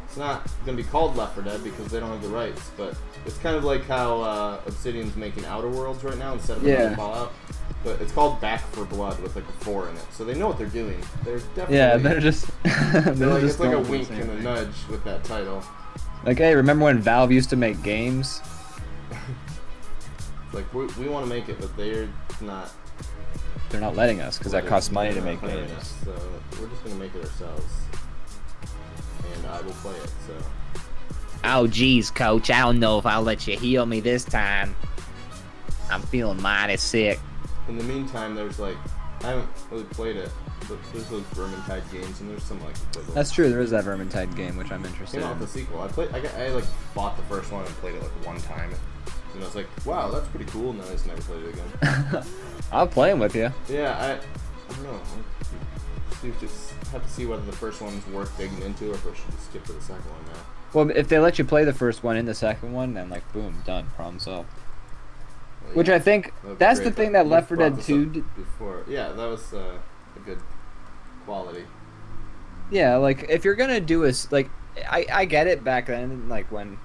It's not gonna be called Left 4 Dead because they don't have the rights, but it's kind of like how Obsidian's making Outer Worlds right now instead of Fallout. But it's called Back 4 Blood with like a 4 in it, so they know what they're doing. They're definitely. Yeah, they're just. They're like, it's like a wink and a nudge with that title. Like, hey, remember when Valve used to make games? Like we want to make it, but they're not. They're not letting us because that costs money to make games. So we're just gonna make it ourselves, and I will play it. So. Oh geez, Coach, I don't know if I'll let you heal me this time. I'm feeling mighty sick. In the meantime, there's like I haven't really played it, but there's those Vermintide games, and there's some like. That's true. There is that Vermintide game, which I'm interested in. Came out with the sequel. I like bought the first one and played it like one time, and I was like, wow, that's pretty cool. And then I just never played it again. I'll play them with you. Yeah, I don't know. We just have to see whether the first one's worth digging into, or if we should just skip to the second one now. Well, if they let you play the first one in the second one, then like boom, done, problem solved. Well, yeah, which I think that's the thing that Left 4 Dead 2 did before. Yeah, that was a good quality. Yeah, like if you're gonna do like I get it back then, like when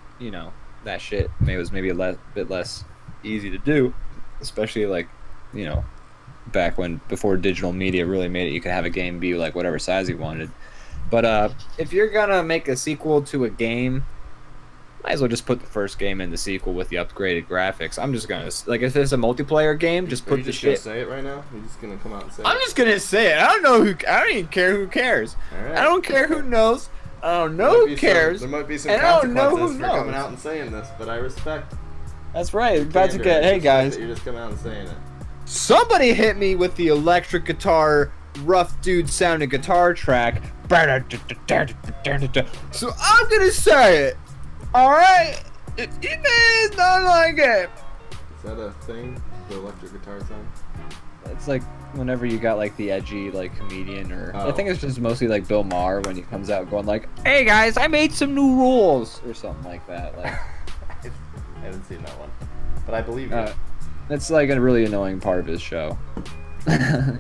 that shit was maybe a bit less easy to do, especially like back when before digital media really made it, you could have a game be like whatever size you wanted. But if you're gonna make a sequel to a game, might as well just put the first game in the sequel with the upgraded graphics. I'm just gonna like if it's a multiplayer game, just put the shit. Gonna say it right now? You're just gonna come out and say I'm just gonna say it. I don't even care who cares. Right. I don't care who knows. I don't know who cares. There might be some consequences for coming out and saying this, but I respect. That's right. About to get. Hey guys. You're just coming out and saying it. Somebody hit me with the electric guitar rough dude sounding guitar track. So I'm gonna say it. All right, if you guys don't like it. Is that a thing? The electric guitar sound? It's like whenever you got like the edgy like comedian or I Oh. think it's just mostly like Bill Maher when he comes out going like, "Hey guys, I made some new rules" or something like that. Like, I haven't seen that one, but I believe you. that's like a really annoying part of his show.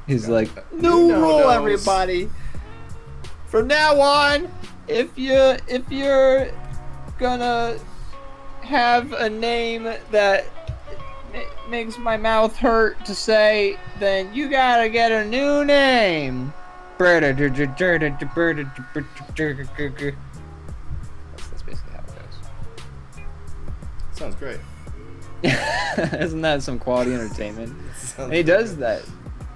He's like, New "New rule, no-nos. everybody. From now on, if you're gonna have a name that makes my mouth hurt to say, then you gotta get a new name." That's basically how it Sounds great. goes. Isn't that some quality entertainment? And he does that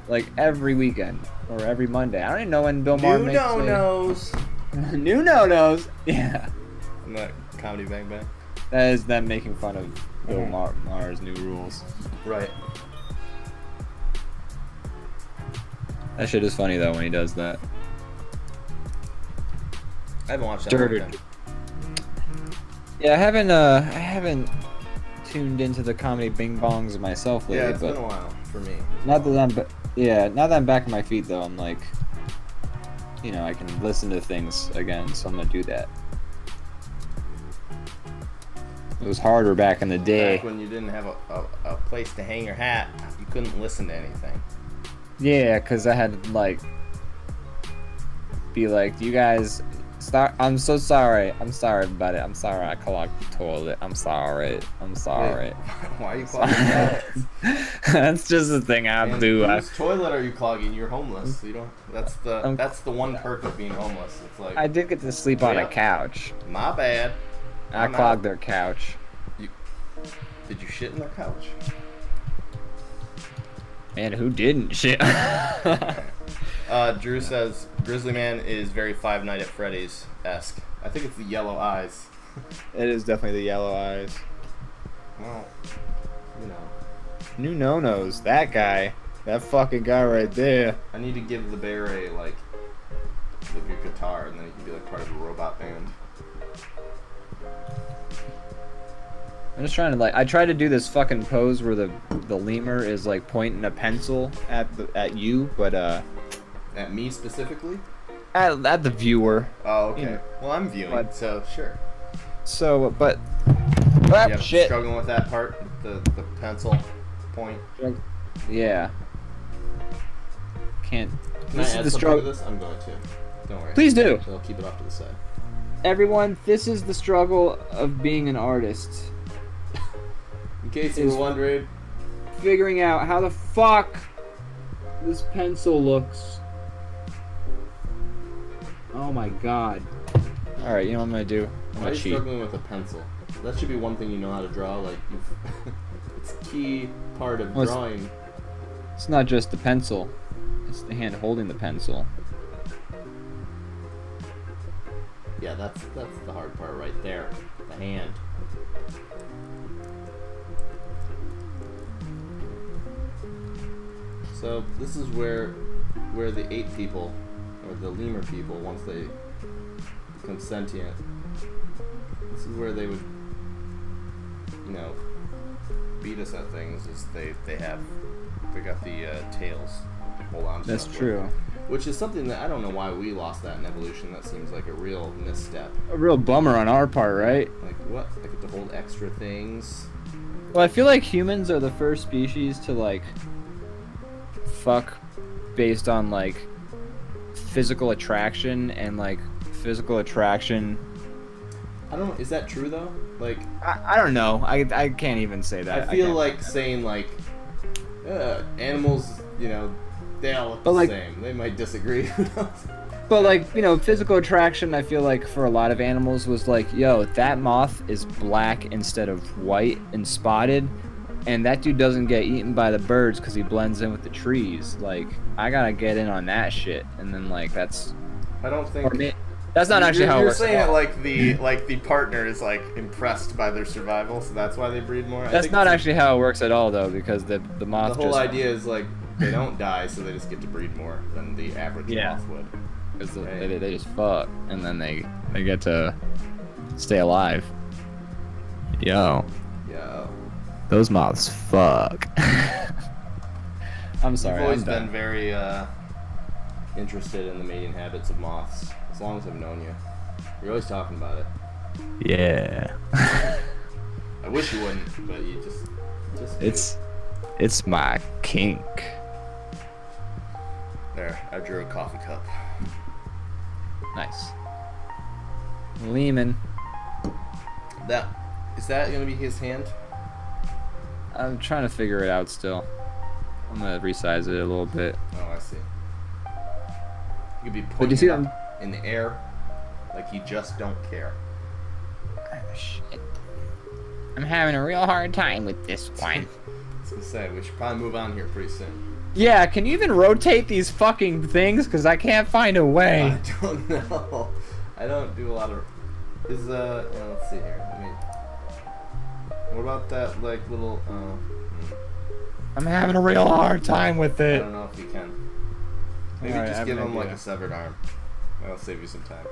like every weekend or every Monday. I don't even know when Bill Maher New makes no-nos. New no-nos. Yeah. And that Comedy Bang Bang. That is them making fun of Bill Maher's new rules. Right. That shit is funny though when he does that. I haven't watched that in a long time. Yeah, I haven't tuned into the comedy bing bongs myself lately, Yeah, it's but been a while for me. now that I'm back on my feet though, I'm like, you know, I can listen to things again, so I'm gonna do that. It was harder back in the day. Back when you didn't have a place to hang your hat, you couldn't listen to anything. Yeah, cause I had to like be like, you guys, I'm so sorry. I'm sorry about it. I'm sorry I clogged the toilet. I'm sorry. Wait, why are you clogging toilets? That's just the thing I And do. whose toilet are you clogging? You're homeless. You don't. That's the one perk of being homeless. It's like I did get to sleep on a Yep. couch. my bad. I I'm clogged out. their couch. Did you shit in their couch? Man, who didn't? Shit. Drew says Grizzly Man is very Five Nights at Freddy's-esque. I think it's the yellow eyes. It is definitely the yellow eyes. Well, you know. New no-nos. That guy. That fucking guy right there. I need to give the bear a like a guitar, and then he can be like part of a robot band. I'm just trying to like. I tried to do this fucking pose where the lemur is like pointing a pencil at you, but At me specifically? at the viewer. Oh, okay. Yeah. Well, I'm viewing, But- so sure. So, but Yeah, shit. struggling with that part, the pencil point. Yeah. Can't. Can This I add is the something to struggle. this? I'm going to. Don't worry. Please do. I'll keep it off to the side. Everyone, this is the struggle of being an artist. In case you were wondering, Figuring out how the fuck this pencil looks. Oh my god. Alright, you know what I'm gonna do? I'm why are gonna you cheat. struggling with a pencil? That should be one thing you know how to draw. Like, it's a key part of Well, it's- drawing. It's not just the pencil, it's the hand holding the pencil. Yeah, that's the hard part right there. The hand. So this is where the ape people, or the lemur people, once they become sentient, this is where they would, you know, beat us at things. Is they got the tails to hold on to. That's stuff true. with. Which is something that I don't know why we lost that in evolution. That seems like a real misstep. A real bummer on our part, right? Like what? I get to hold extra things. Well, I feel like humans are the first species to like fuck based on like physical attraction and like physical attraction. I don't. Is that true though? Like I don't know. I can't even say that. I feel can't- like saying like animals, you know, they all look But, the like- same. They might disagree. Who knows? But like, you know, physical attraction, I feel like for a lot of animals was like, yo, that moth is black instead of white and spotted, and that dude doesn't get eaten by the birds because he blends in with the trees. Like, I gotta get in on that shit, and then like that's. I don't think. Or that's not actually how it You're works. saying at it all. like the partner is like impressed by their survival, so that's why they breed more. I That's think not it's- actually how it works at all, though, because the moth The whole just. idea is like They don't die, so they just get to breed more than the average moth would. Because they just fuck, and then they get to stay alive. Yo. Those moths fuck. I'm sorry. I've always been very interested in the mating habits of moths. As long as I've known you. You're always talking about it. Yeah. I wish you wouldn't, but you just it's my kink. There, I drew a coffee cup. Nice. Lehman. Is that gonna be his hand? I'm trying to figure it out still. I'm gonna resize it a little bit. Oh, I see. You could be pointing up in the air like you just don't care. Oh, shit. I'm having a real hard time with this one. I was gonna say, we should probably move on here pretty soon. Yeah, can you even rotate these fucking things? Because I can't find a way. I don't know. I don't do a lot of... let's see here. What about that, like, little, I'm having a real hard time with I it. don't know if you can. Maybe Alright, just give him, like, a severed arm. That'll save you some time.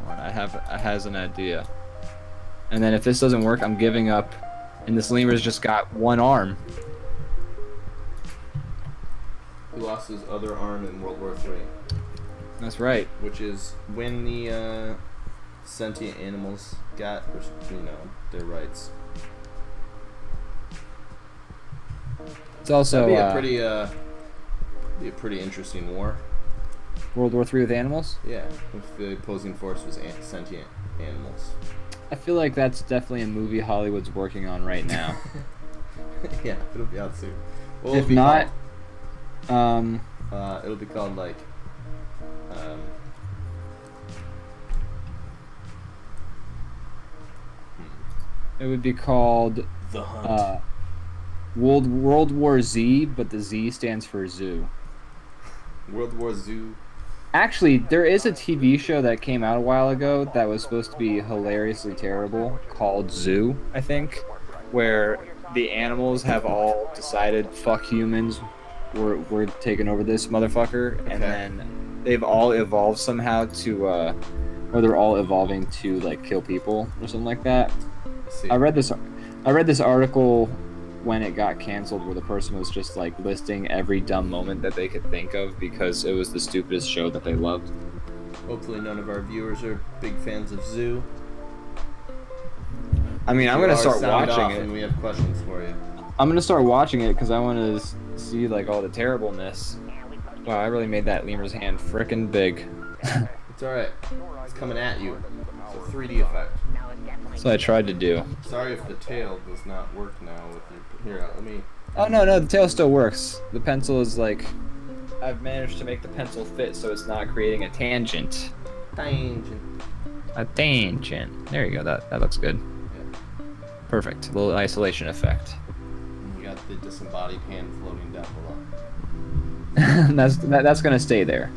I has an idea. And then if this doesn't work, I'm giving up. And this lemur's just got one arm. He lost his other arm in World War III. That's right. Which is when the sentient animals got, their rights. It's also That'd be a pretty interesting war. World War III with animals? Yeah, if the opposing force was sentient animals. I feel like that's definitely a movie Hollywood's working on right now. Yeah, it'll be out soon. Well, if not, it'll be called like, it would be called The Hunt. World War Z, but the Z stands for zoo. World War Zoo. Actually, there is a TV show that came out a while ago that was supposed to be hilariously terrible called Zoo, I think, where the animals have all decided, fuck humans, we're taking over this motherfucker, and then they've all evolved somehow to, or they're all evolving to, like, kill people or something like that. I read this article when it got canceled where the person was just like listing every dumb moment that they could think of because it was the stupidest show that they loved. Hopefully none of our viewers are big fans of Zoo. I mean, I'm gonna start watching it. And we have questions for you. I'm gonna start watching it because I want to see like all the terribleness. Wow, I really made that lemur's hand frickin' big. It's alright. It's coming at you. It's a 3D effect. That's what I tried to do. Sorry if the tail does not work now with your... Here, let me... Oh, no, the tail still works. The pencil is like... I've managed to make the pencil fit so it's not creating a tangent. A tangent. There you go, that looks good. Yeah. Perfect. A little isolation effect. And you got the disembodied hand floating down below. that's gonna stay there.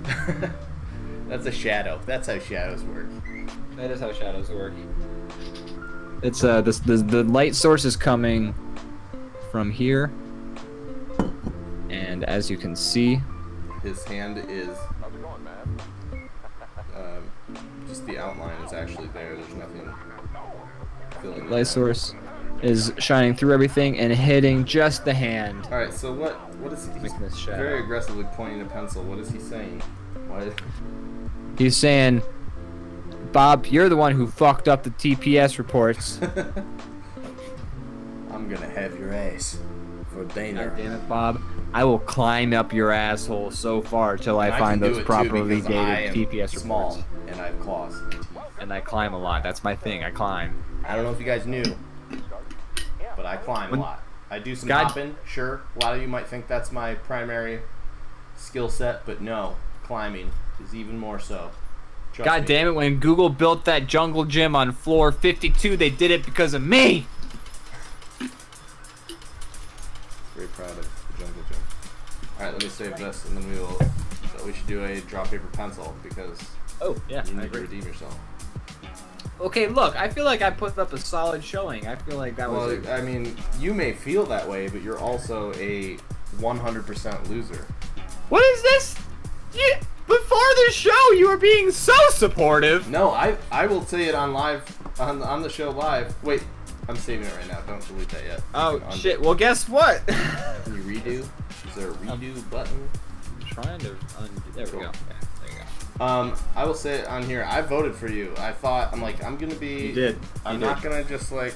That's a shadow. That's how shadows work. That is how shadows work. It's the light source is coming from here, and as you can see, his hand is just the outline is actually there. There's nothing filling it. Light source is shining through everything and hitting just the hand. All right. So what is he? He's this shadow. very aggressively pointing a pencil. What is he saying? Why? He's saying, Bob, you're the one who fucked up the TPS reports. I'm gonna have your ass for dinner. God damn it, Bob. I will climb up your asshole so far till I find those properly dated TPS small, reports. and I have claws and teeth. And I climb a lot. That's my thing. I climb. I don't know if you guys knew, but I climb a lot. I do some hopping, sure. A lot of you might think that's my primary skill set, but no, climbing is even more so. God damn it, when Google built that jungle gym on floor 52, they did it because of me! Very proud of the jungle gym. Alright, let me save this, and then we should do a draw paper pencil, because you need to redeem yourself. Okay, look, I feel like I put up a solid showing. I feel like that was. Well, I mean, you may feel that way, but you're also a 100% loser. What is this? Before the show, you were being so supportive. No, I will say it on the show live. Wait, I'm saving it right now. Don't delete that yet. Oh shit! Well, guess what? Can you redo? Is there a redo button? I'm trying to undo. There we go. Okay, there you go. I will say it on here. I voted for you. I'm gonna be. You did. I'm not gonna just like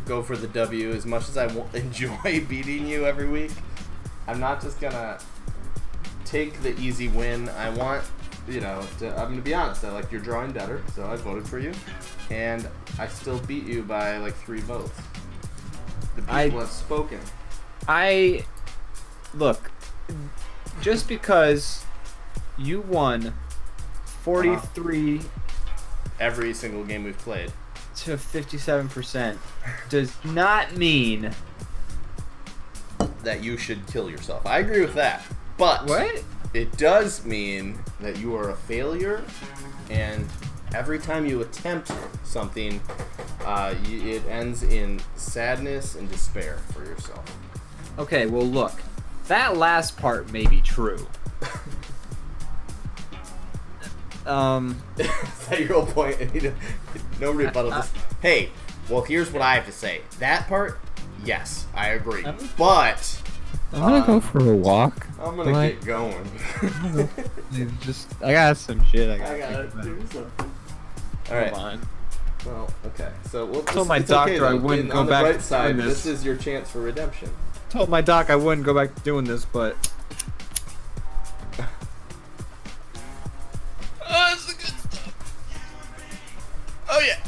go for the W as much as I enjoy beating you every week. I'm not just gonna take the easy win. I want, I'm gonna be honest. I like your drawing better, so I voted for you, and I still beat you by like 3 votes. The people have spoken. Look, just because you won 43 every single game we've played to 57% does not mean that you should kill yourself. I agree with that. But what? It does mean that you are a failure, and every time you attempt something, it ends in sadness and despair for yourself. Okay, well look, that last part may be true. Is that your whole point? No rebuttal. Hey, well here's what I have to say. That part, yes, I agree. But I'm gonna go for a walk. I'm gonna get going. I got some shit. I gotta do something. All right. Well, okay. So I told my doctor I wouldn't go back. On the bright side, this is your chance for redemption. Told my doc I wouldn't go back to doing this, but. Oh, it's the good stuff. Oh yeah.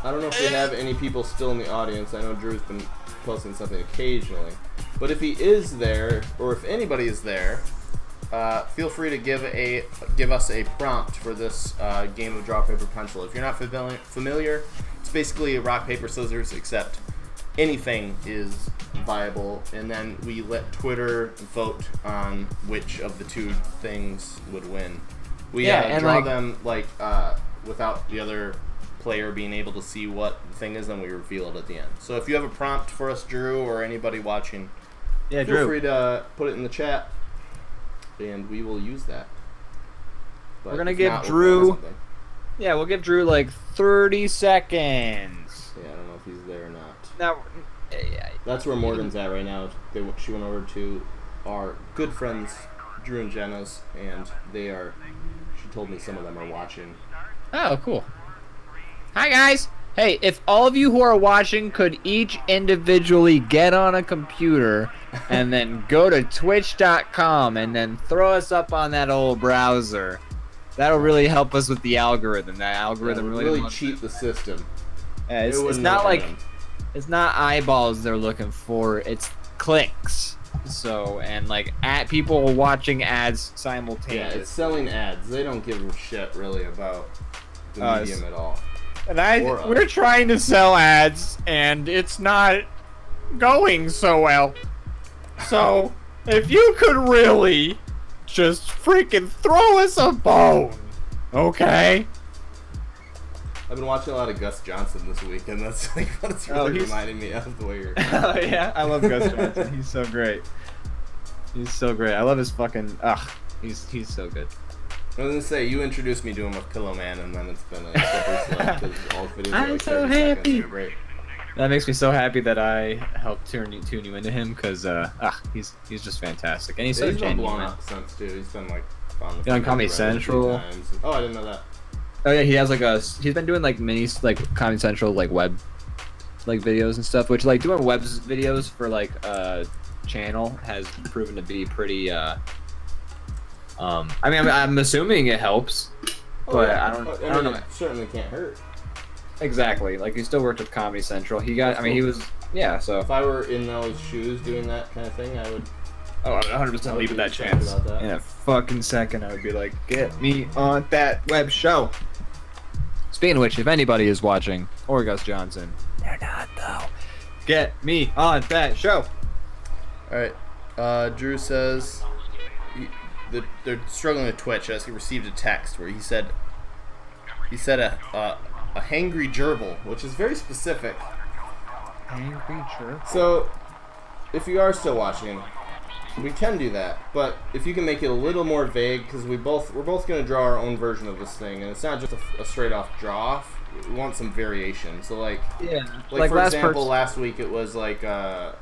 I don't know if we have any people still in the audience. I know Drew's been posting something occasionally, but if he is there, or if anybody is there, feel free to give us a prompt for this game of Draw Paper Pencil. If you're not familiar, it's basically a rock paper scissors, except anything is viable, and then we let Twitter vote on which of the 2 things would win. We draw them without the other player being able to see what the thing is, then we reveal it at the end. So if you have a prompt for us, Drew, or anybody watching, feel free to put it in the chat, and we will use that. But we're gonna give Drew. We'll give Drew like 30 seconds. Yeah, I don't know if he's there or not. Now, that's where Morgan's at right now. She went over to our good friends Drew and Jenna's, and she told me some of them are watching. Oh, cool. Hi, guys. Hey, if all of you who are watching could each individually get on a computer and then go to twitch.com and then throw us up on that old browser, that'll really help us with the algorithm. That algorithm really cheat the system. It's not like it's not eyeballs they're looking for, it's clicks. So, and like people watching ads simultaneously. Yeah, it's selling ads. They don't give a shit really about the medium at all. And we're trying to sell ads, and it's not going so well. So, if you could really just freaking throw us a bone, okay? I've been watching a lot of Gus Johnson this week, and that's like what it's really reminding me of the way you're. Oh yeah, I love Gus Johnson. He's so great. He's so great. I love his fucking. He's so good. I was gonna say, you introduced me to him with Pillow Man, and then it's been a slippery slope because all the videos I'm like so 30 happy. seconds. Great. That makes me so happy that I helped tune you into him, because he's just fantastic, and he's so genuine. Since too. He's been like on Comedy Central. Oh, I didn't know that. Oh yeah, he has he's been doing like Comedy Central web videos and stuff, which doing web videos for channel has proven to be pretty I'm assuming it helps, but yeah. I don't know. It certainly can't hurt. Exactly. He still worked with Comedy Central. He was so. If I were in those shoes doing that kind of thing, I would. Oh, I'd 100% leave it that chance. In a fucking second, I would be like, get me on that web show. Speaking of which, if anybody is watching, or Gus Johnson, they're not though. Get me on that show. All right. Drew says they're struggling with Twitch as he received a text where he said, He said a hangry gerbil, which is very specific. Angry jerk. So, if you are still watching, we can do that. But if you can make it a little more vague, because we're both going to draw our own version of this thing, and it's not just a straight off draw off. We want some variation. So like for example, last week it was like an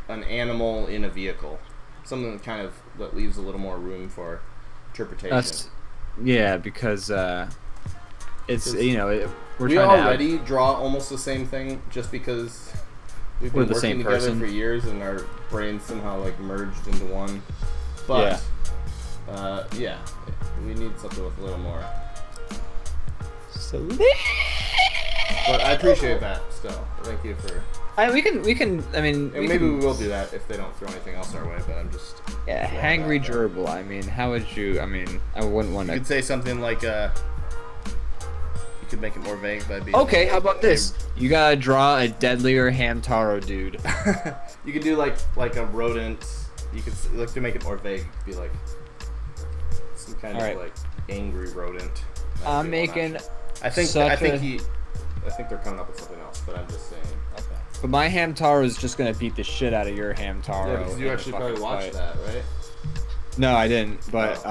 animal in a vehicle, something that leaves a little more room for interpretation. Yeah, because it's we already draw almost the same thing just because we've been working together for years and our brains somehow like merged into one. But yeah, we need something with a little more. But I appreciate that still. Thank you for. We can. I mean, and maybe we will do that if they don't throw anything else our way. But I'm just. Yeah, hangry gerbil. I mean, how would you? I mean, I wouldn't want to. You could say something like You could make it more vague by being. Okay, how about this? You gotta draw a deadlier Hamtaro dude. You could do like a rodent. You could like to make it more vague. Be like some kind of like angry rodent. I'm making. I think they're coming up with something else, but I'm just saying. Okay. But my Hamtaro is just gonna beat the shit out of your Hamtaro. Yeah, because you actually probably watched that, right? No, I didn't. But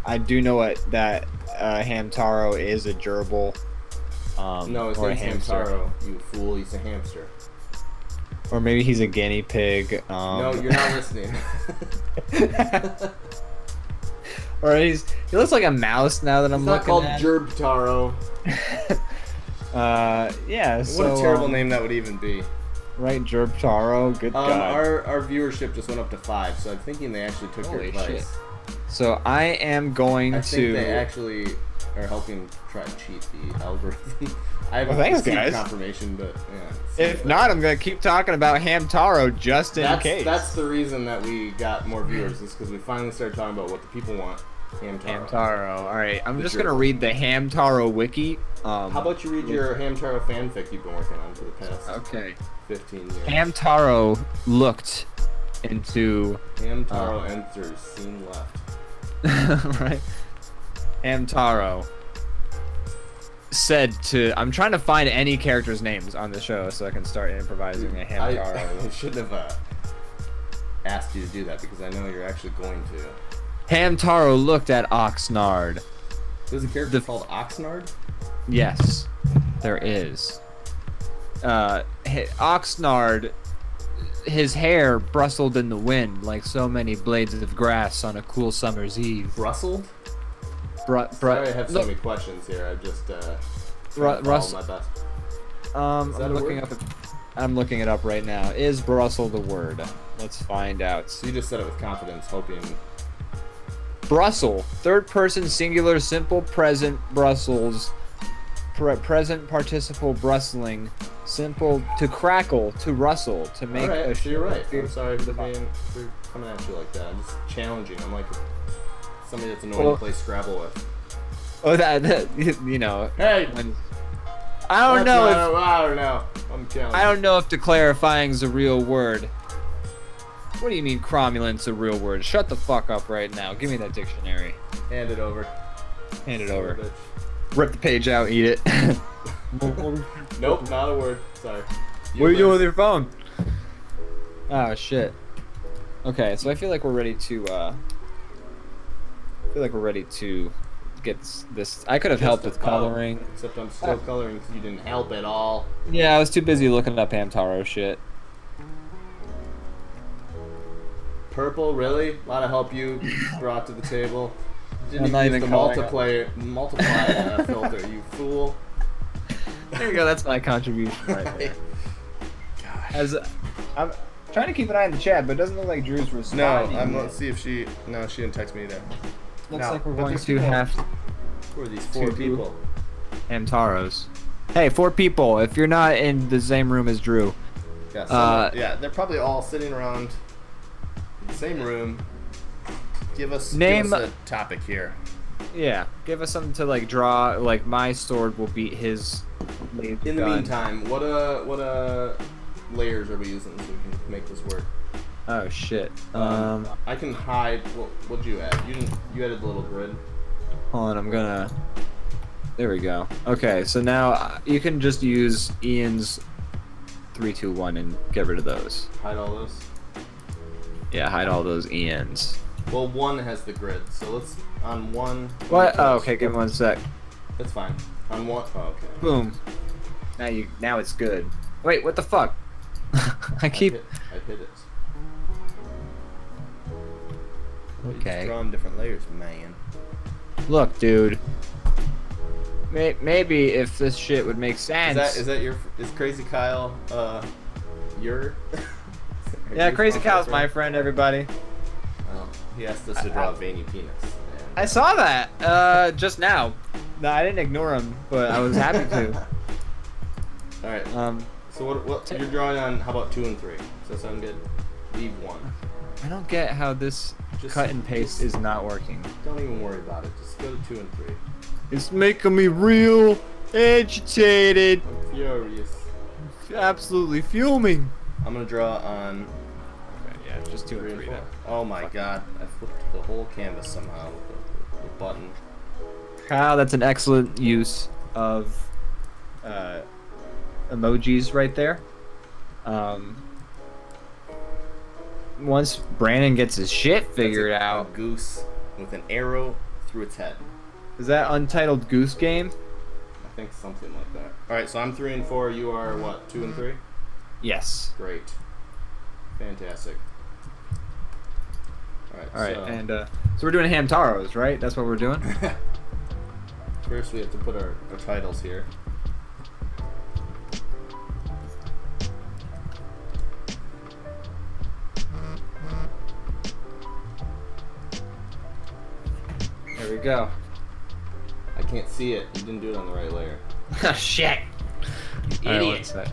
I do know that Hamtaro is a gerbil. No, it's not Hamtaro. You fool! He's a hamster. Or maybe he's a guinea pig. No, you're not listening. Or he looks like a mouse now that I'm looking at. It's not called Gerbtaro. Yeah. What a terrible name that would even be. Right, Gerbtaro. Good God. Our viewership just went up to 5, so I'm thinking they actually took your advice. Shit. So I am going to. I think they actually are helping try to cheat the algorithm. I haven't received confirmation, but yeah. If not, I'm gonna keep talking about Hamtaro just in case. That's the reason that we got more viewers, is because we finally started talking about what the people want. Hamtaro. All right, I'm just gonna read the Hamtaro wiki. How about you read your Hamtaro fanfic you've been working on for the past 15 years? Hamtaro looked into. Hamtaro enters scene left. Right. Hamtaro said to. I'm trying to find any characters' names on the show so I can start improvising a Hamtaro. I shouldn't have asked you to do that because I know you're actually going to. Hamtaro looked at Oxnard. There's a character called Oxnard? Yes, there is. Oxnard, his hair bristled in the wind like so many blades of grass on a cool summer's eve. Brusseld? Sorry, I have so many questions here. I just my best. I'm looking it up right now. Is Brussels the word? Let's find out. So you just said it with confidence, hoping. Brussels, third person singular simple present Brussels, present participle brustling, simple to crackle, to rustle, to make. All right, so you're right. I'm sorry for coming at you like that. I'm just challenging. I'm like somebody that's annoying to play Scrabble with. Oh, that you know. Hey. I don't know. I don't know. I'm challenging. I don't know if declarifying is a real word. What do you mean cromulent's a real word? Shut the fuck up right now. Give me that dictionary. Hand it over. Hand it over. Rip the page out, eat it. Nope, not a word. Sorry. What are you doing with your phone? Oh shit. Okay, so I feel like we're ready to get this. I could have helped with coloring. Except I'm still coloring because you didn't help at all. Yeah, I was too busy looking up Hamtaro shit. Purple, really? A lot of help you brought to the table. Didn't I'm even use the multiply filter, you fool. There you go, that's my contribution right there. Gosh. I'm trying to keep an eye on the chat, but it doesn't look like Drew's responding. No, let's see if she... No, she didn't text me either. Looks like we're going to have... Who are these 4 people? Hamtaros. Hey, 4 people, if you're not in the same room as Drew. Yeah, they're probably all sitting around the same room. Give us a topic here. Yeah, give us something to like draw. Like my sword will beat his. In the meantime, what layers are we using so we can make this work? Oh shit. I can hide. What'd you add? You added the little grid. Hold on, I'm gonna. There we go. Okay, so now you can just use Ian's 3, 2, 1 and get rid of those. Hide all those. Yeah, hide all those Ians. Well, 1 has the grid, so let's on 1. What? Oh, okay. Give me 1 sec. That's fine. On 1. Oh, okay. Boom. Now it's good. Wait, what the fuck? I keep. I hit it. Okay. Just drawing different layers, man. Look, dude. Maybe if this shit would make sense. Is that your? Is Crazy Kyle your? Yeah, Crazy Kyle's my friend. Everybody. Well, he asked us to draw a veiny penis. I saw that just now. No, I didn't ignore him, but I was happy to. All right. So what you're drawing on? How about 2 and 3? Does that sound good? Leave 1. I don't get how this cut and paste is not working. Don't even worry about it. Just go to 2 and 3. It's making me real agitated. I'm furious. Absolutely fuming. I'm gonna draw on. Okay, yeah, just 2 and 3 now. Oh my god! I flipped the whole canvas somehow with the button. Kyle, that's an excellent use of emojis right there. Once Brandon gets his shit figured out. A goose with an arrow through its head. Is that Untitled Goose Game? I think something like that. Alright, so I'm 3 and 4. You are what? 2 and 3? Yes. Great. Fantastic. Alright, and so we're doing Hamtaros, right? That's what we're doing? First we have to put our titles here. There we go. I can't see it. You didn't do it on the right layer. Oh, shit. You Alright, idiot. what's that?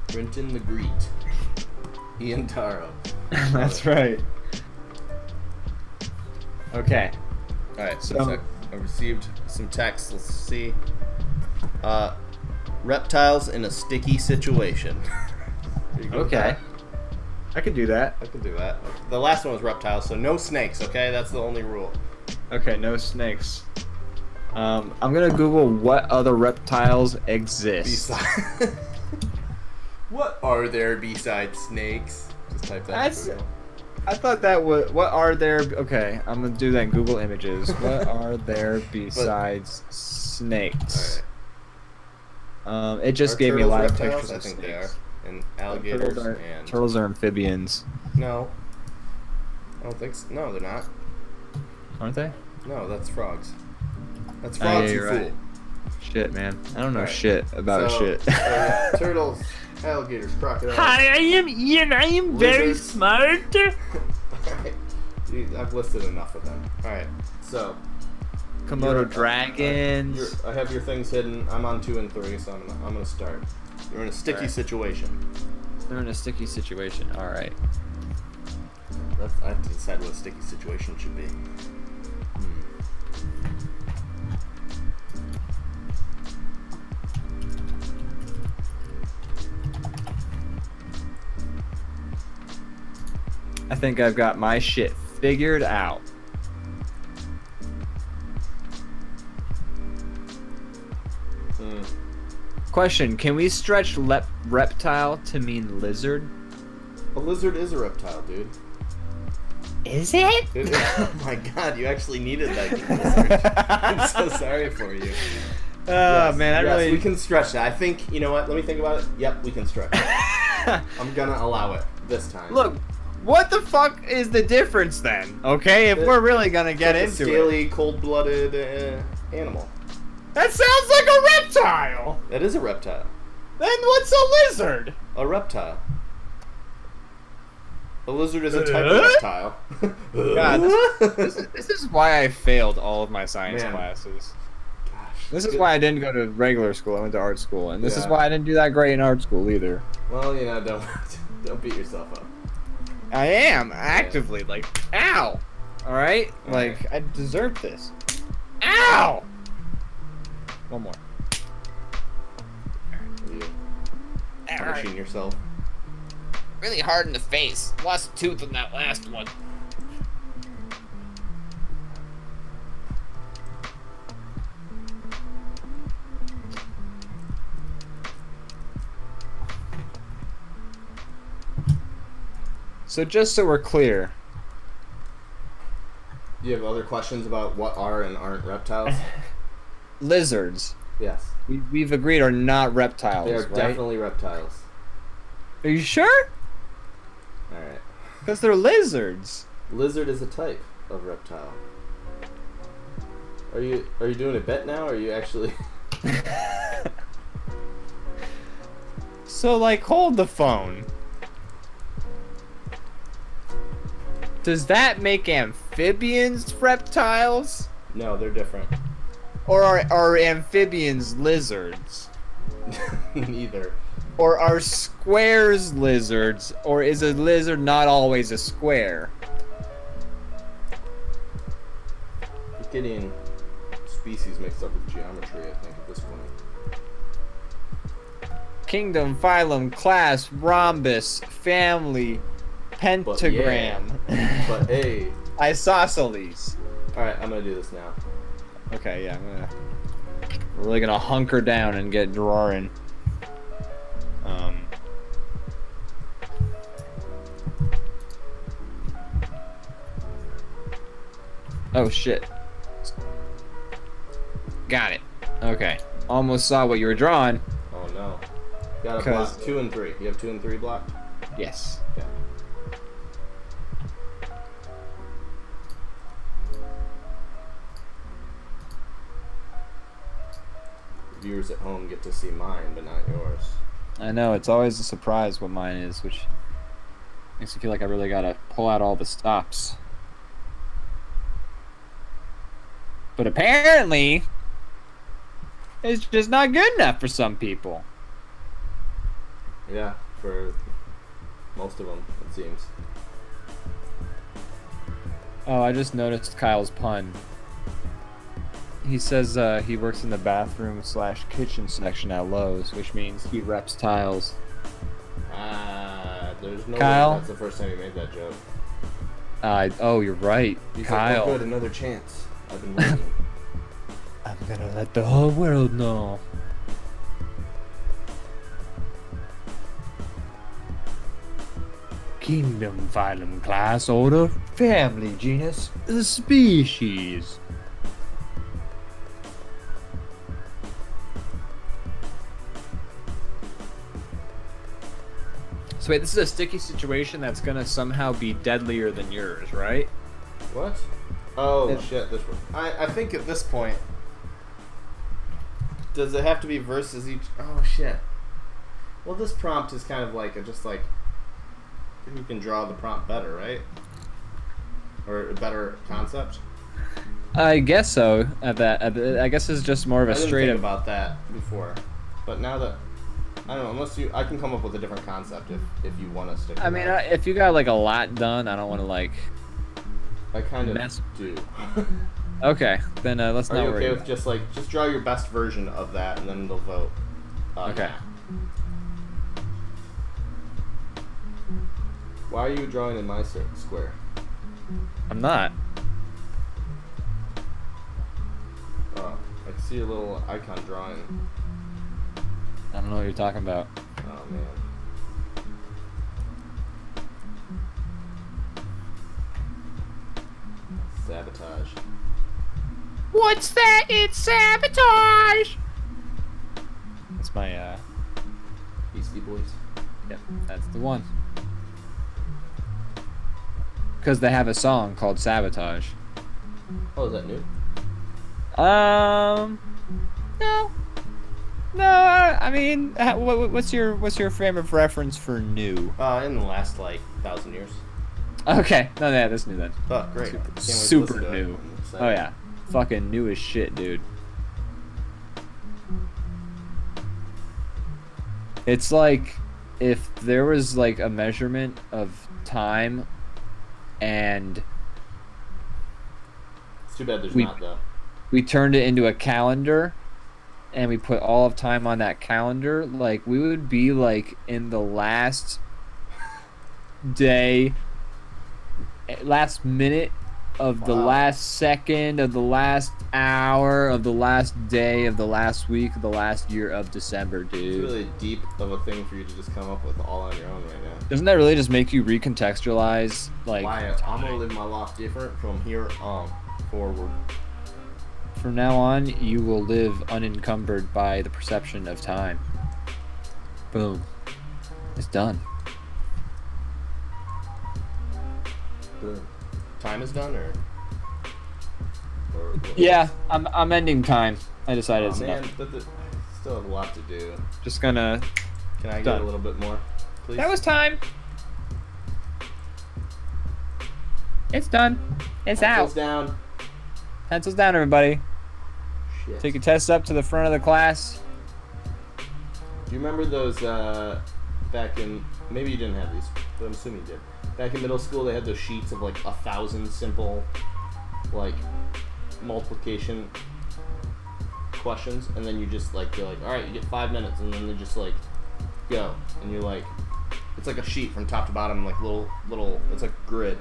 Brenton the Greet. Ian Taro. That's right. Okay. Alright, So- so I received some text. Let's see. Reptiles in a sticky situation. You go with Okay. that? I could do that. I can do that. The last one was reptiles, so no snakes, okay? That's the only rule. Okay, no snakes. I'm gonna Google what other reptiles exist. Besides... What are there besides snakes? Just type that That's- in Google. I thought that was. What are there? Okay, I'm gonna do that in Google Images. What are there besides snakes? It just Are gave me a lot of turtles pictures reptiles? of I think they are. snakes. And alligators Turtles are amphibians, No. I don't think so. No, they're not. aren't they? No, that's frogs. That's Oh, frogs, yeah, you you're fool. right. Shit, man. I don't know Alright. shit about shit. Turtles, alligators, crocodiles. Hi, I am Ian. I am very Lizards. smart. Alright. Dude, I've listed enough of them. Alright, so. Komodo you're- dragons. I have your things hidden. I'm on 2 and 3, so I'm gonna start. You're in a sticky Alright. situation. They're in a sticky situation. All right. I have to decide what a sticky situation should be. I think I've got my shit figured out. Question: can we stretch reptile to mean lizard? A lizard is a reptile, dude. Is it? Oh my god, you actually needed that Google search. I'm so sorry for you. Oh man, I really. we can stretch that. I think, you know what, let me think about it. Yep, we can stretch it. I'm gonna allow it this time. Look, what the fuck is the difference then? Okay, if we're really gonna get It's into a it. scaly, cold-blooded animal. That sounds like a reptile. That is a reptile. Then what's a lizard? A reptile. A lizard is a type of reptile. God, this is why I failed all of my science Man. classes. Gosh. This is Good. why I didn't go to regular school. I went to art school, and this is Yeah. why I didn't do that great in art school either. Well, you know, don't beat yourself up. I am actively like, ow. All right, All like I deserve this. Ow. One more. You. punishing yourself. Really hard in the face. Lost a tooth on that last one. So just so we're clear, You have other questions about what are and aren't reptiles? lizards, Yes. we've agreed, are not reptiles, They are right? definitely reptiles. Are you sure? Alright. Because they're lizards. Lizard is a type of reptile. Are you doing a bet now, or are you actually... So, like, hold the phone. Does that make amphibians reptiles? No, they're different. Or are amphibians lizards? Neither. Or are squares lizards? Or is a lizard not always a square? You're getting species mixed up with geometry, I think, at this point. Kingdom, phylum, class, rhombus, family, pentagram. But hey. Isosceles. Alright, I'm gonna do this now. Okay, yeah, we're really gonna hunker down and get drawing. Oh shit. Got it. Okay. Almost saw what you were drawing. Oh no. Got a block 2 and 3. You have 2 and 3 blocked? Yes. Okay. Viewers at home get to see mine, but not yours. I know, it's always a surprise what mine is, which makes me feel like I really gotta pull out all the stops. But apparently, it's just not good enough for some people. Yeah, for most of them, it seems. Oh, I just noticed Kyle's pun. He says he works in the bathroom / kitchen section at Lowe's, which means he reps tiles. There's no Kyle? way that's the first time you made that joke. Oh, you're right. He's Kyle. like, oh good, another chance. I've been waiting. I'm gonna let the whole world know. Kingdom, phylum, class, order, family, genus, species. So wait, this is a sticky situation that's gonna somehow be deadlier than yours, right? What? Oh Yeah. shit, this one. I think at this point, does it have to be versus each? Oh shit. Well, this prompt is kind of like just like you can draw the prompt better, right? Or a better concept. I guess so. I guess it's just more of a I didn't straight think up. about that before, but now that I don't know, unless I can come up with a different concept if you want to stick. I with mean, that. if you got like a lot done, I don't want to like. I kind of mess- do. Okay, then let's Are not you worry. okay with just draw your best version of that, and then they'll vote. Okay. Why are you drawing in my square? I'm not. Oh, I see a little icon drawing. I don't know what you're talking about. Oh man. Sabotage. What's that? It's sabotage! That's my Beastie Boys. Yep, that's the one. Because they have a song called Sabotage. Oh, is that new? No. No, I mean, what's your frame of reference for new? In the last like 1,000 years. Okay, no, yeah, that's new then. Oh, great. Can't wait to Super listen to it. new. I'm excited. Oh yeah, fucking new as shit, dude. It's like if there was like a measurement of time, and It's too bad there's We- not though. we turned it into a calendar, and we put all of time on that calendar, like we would be like in the last day, last minute of the last second of the last hour of the last day of the last week of the last year of December, dude. It's really deep of a thing for you to just come up with all on your own right now. Doesn't that really just make you recontextualize, like, Wyatt, I'm gonna live my life different from here on forward. from now on, you will live unencumbered by the perception of time. Boom. It's done. Boom. Time is done, or what? Yeah, I'm ending time. I decided Oh, it's man, enough. but still have a lot to do. Just gonna. Can I get Done. a little bit more, please? That was time. It's done. It's Pencils out. down. Pencils down, everybody. Shit. Take your tests up to the front of the class. Do you remember those back in? Maybe you didn't have these, but I'm assuming you did. Back in middle school, they had those sheets of like 1,000 simple, like, multiplication questions, and then you just like you're like, all right, you get 5 minutes, and then they just like go, and you're like, it's like a sheet from top to bottom, like little. It's like a grid,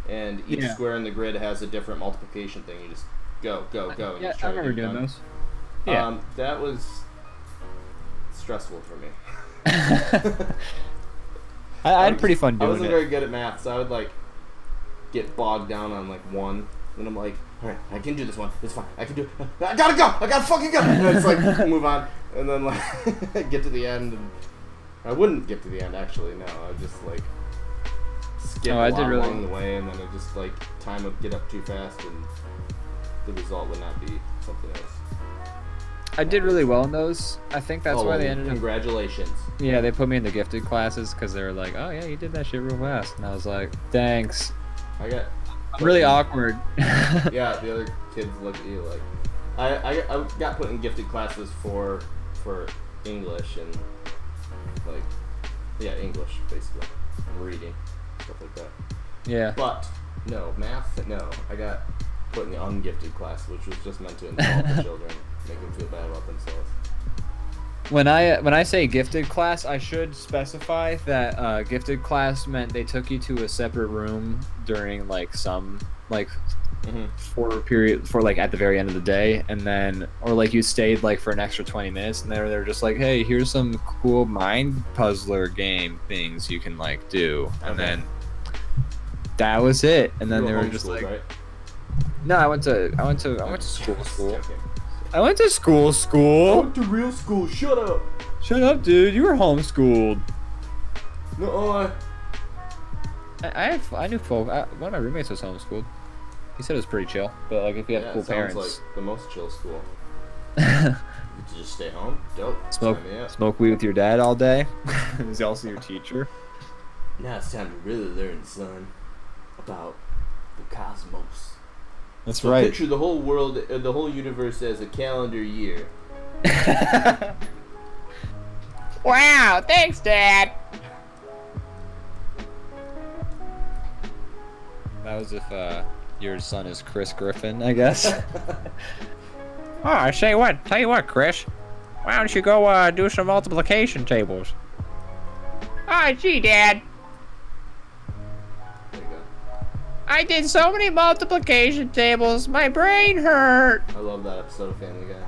and each Yeah. square in the grid has a different multiplication thing. You just go, and Yeah, just try I to remember get it doing done. those. Yeah. That was stressful for me. I had pretty fun I doing wasn't it. very good at math, so I would like get bogged down on like one, and I'm like, all right, I can do this one. It's fine. I can do it. I gotta go. I gotta fucking go. And it's like move on, and then like get to the end, and I wouldn't get to the end actually. No, I would just like skip Oh, I did really- along the way, and then it just like time would get up too fast, and the result would not be something else. I did really well in those. I think that's why they ended up. Congratulations. Yeah, they put me in the gifted classes because they were like, "Oh yeah, you did that shit real fast," and I was like, "Thanks." I got. I'm really awkward. Yeah, the other kids look at you like. I got put in gifted classes for English and like, yeah, English basically, reading, stuff like that. Yeah. But no math. No, I got put in the ungifted class, which was just meant to insult the children, make them feel bad about themselves. When I say gifted class, I should specify that gifted class meant they took you to a separate room during like some like for like at the very end of the day, and then or like you stayed like for an extra 20 minutes, and they're just like, hey, here's some cool mind puzzler game things you can like do, and then that was it, and then You they were were just homeschooled, like, right? no, I went to school. Okay. I went to school. I went to real school. Shut up. Shut up, dude. You were homeschooled. No, I knew folk. One of my roommates was homeschooled. He said it was pretty chill, but like if you have yeah, cool it sounds parents, like the most chill school. You just stay home. Dope. smoke Sign me up. smoke weed with your dad all day. He's also your teacher. Now it's time to really learn, son, about the cosmos. That's So right. picture the whole world, the whole universe as a calendar year. Wow, thanks, Dad. That was if your son is Chris Griffin, I guess. Oh, I say what? Tell you what, Chris. Why don't you go do some multiplication tables? Oh, gee, Dad. There you go. I did so many multiplication tables, my brain hurt. I love that episode of Family Guy.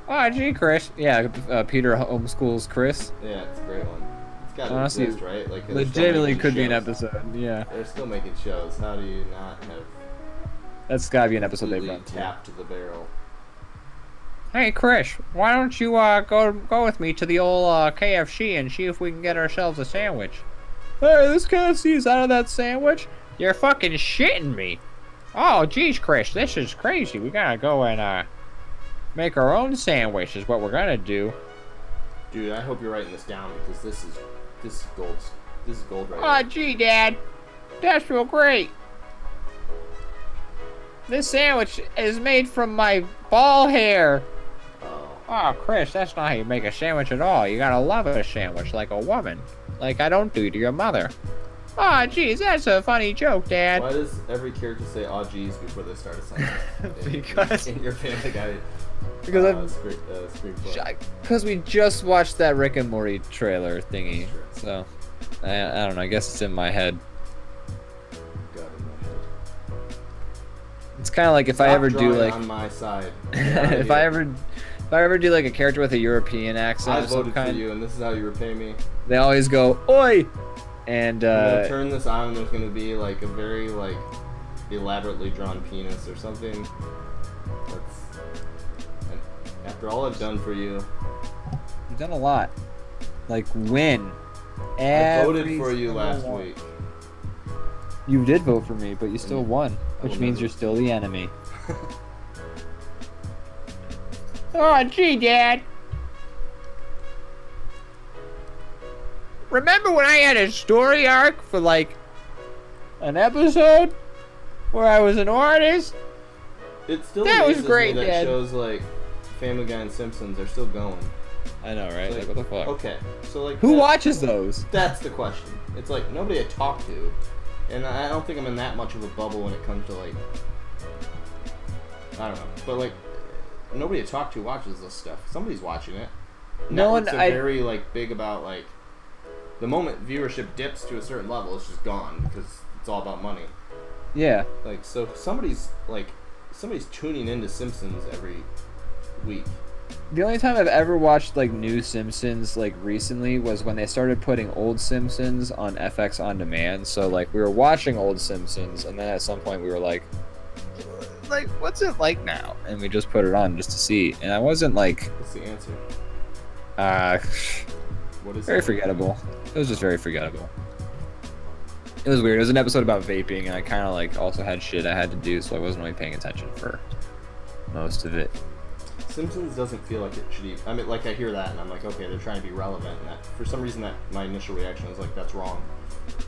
Oh, gee, Chris. Yeah, Peter homeschools Chris. Yeah, it's a great one. It's got to Honestly, exist, right? Like they're still Legitimately making could be an shows. episode. Yeah, They're still making shows. How do you not have that's gotta be an episode they've completely done. tapped the barrel? Hey, Chris, why don't you go with me to the old KFC and see if we can get ourselves a sandwich? Hey, this KFC's out of that sandwich. You're fucking shitting me. Oh, geez, Chris, this is crazy. We gotta go and make our own sandwich is what we're gonna do. Dude, I hope you're writing this down because this is gold. This is gold right Oh, here. gee, Dad. That's real great. This sandwich is made from my ball hair. Oh, Oh, Chris, that's not how you make a sandwich at all. You gotta love a sandwich like a woman. Like I don't do to your mother. Oh, geez, that's a funny joke, Dad. why does every character say "aw geez" before they start a sentence? Because- in your Family Guy Because screenplay. because we just watched that Rick and Morty trailer thingy, so I don't know. I guess it's in my head. Got it in my head. It's kind of like if I ever do like on my side. if I ever do like a character with a European accent I of some voted kind, for you, and this is how you repay me. they always go oi, and I'm gonna turn this on, and there's gonna be like a very like elaborately drawn penis or something. And after all I've done for you, you've done a lot. Like win. I voted for you last week. You did vote for me, but you still won, which means never- you're still the enemy. Oh, gee, Dad. Remember when I had a story arc for like an episode where I was an artist? It still That was amazes great, me that Dad. shows like Family Guy and Simpsons are still going. I know, right? Like, Like, what the fuck? Okay, so like Who watches those? That's the question. It's like nobody I talk to, and I don't think I'm in that much of a bubble when it comes to like, I don't know, but like nobody I talk to watches this stuff. Somebody's watching it. No one. Networks are very like big about like the moment viewership dips to a certain level, it's just gone because it's all about money. Yeah. Like so, somebody's tuning into Simpsons every week. The only time I've ever watched like new Simpsons like recently was when they started putting old Simpsons on FX on demand. So like we were watching old Simpsons, and then at some point we were like, what's it like now? And we just put it on just to see. And I wasn't like, What's the answer? What is very it? forgettable. It was just very forgettable. It was weird. It was an episode about vaping, and I kind of like also had shit I had to do, so I wasn't really paying attention for most of it. Simpsons doesn't feel like it should even... I mean, like, I hear that, and I'm like, okay, they're trying to be relevant, and that, for some reason, that my initial reaction was like, that's wrong.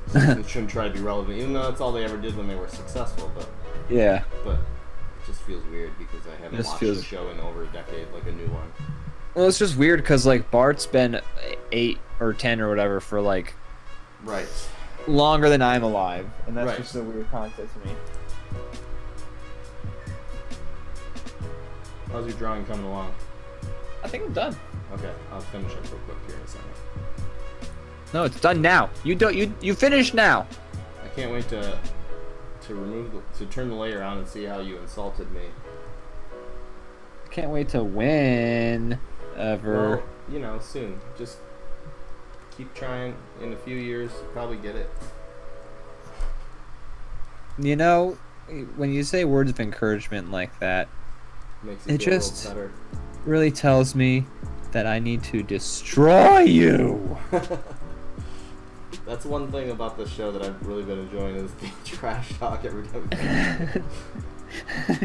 Simpsons shouldn't try to be relevant, even though that's all they ever did when they were successful, but Yeah. it just feels weird because I haven't This watched feels- the show in over a decade, like a new one. Well, it's just weird because like Bart's been 8 or 10 or whatever for like Right. longer than I'm alive, and that's Right. just a weird concept to me. How's your drawing coming along? I think I'm done. Okay, I'll finish it real quick here in a second. No, it's done now. You finish now. I can't wait to turn the layer on and see how you insulted me. Can't wait to win. Ever. Well, you know, soon. Just keep trying. In a few years, you'll probably get it. You know, when you say words of encouragement like that, Makes It it feel just- a little really tells me that I need to destroy you. better. That's one thing about this show that I've really been enjoying is the trash talk every time.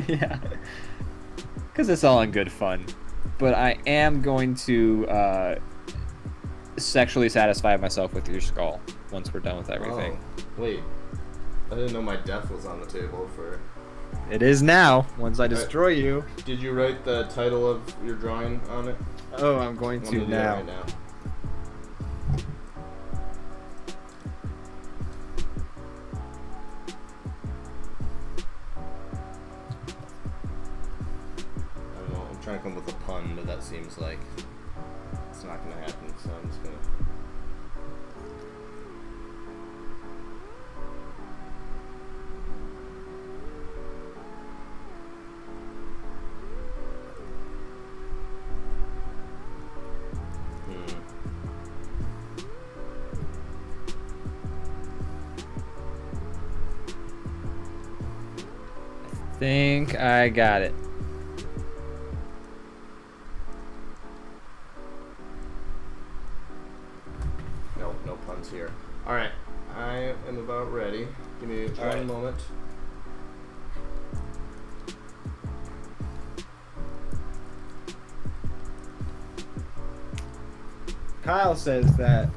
Yeah. Because it's all in good fun. But I am going to sexually satisfy myself with your skull once we're done with everything. Oh, wait. I didn't know my death was on the table for... It is now, once I destroy you. Did you write the title of your drawing on it? Oh, I'm going I'm to gonna do that now. right now. I don't know, I'm trying to come up with a pun, but that seems like it's not gonna happen, so I'm just gonna... Think I got it. No puns here. Alright, I am about ready. Give me one moment. Kyle says that.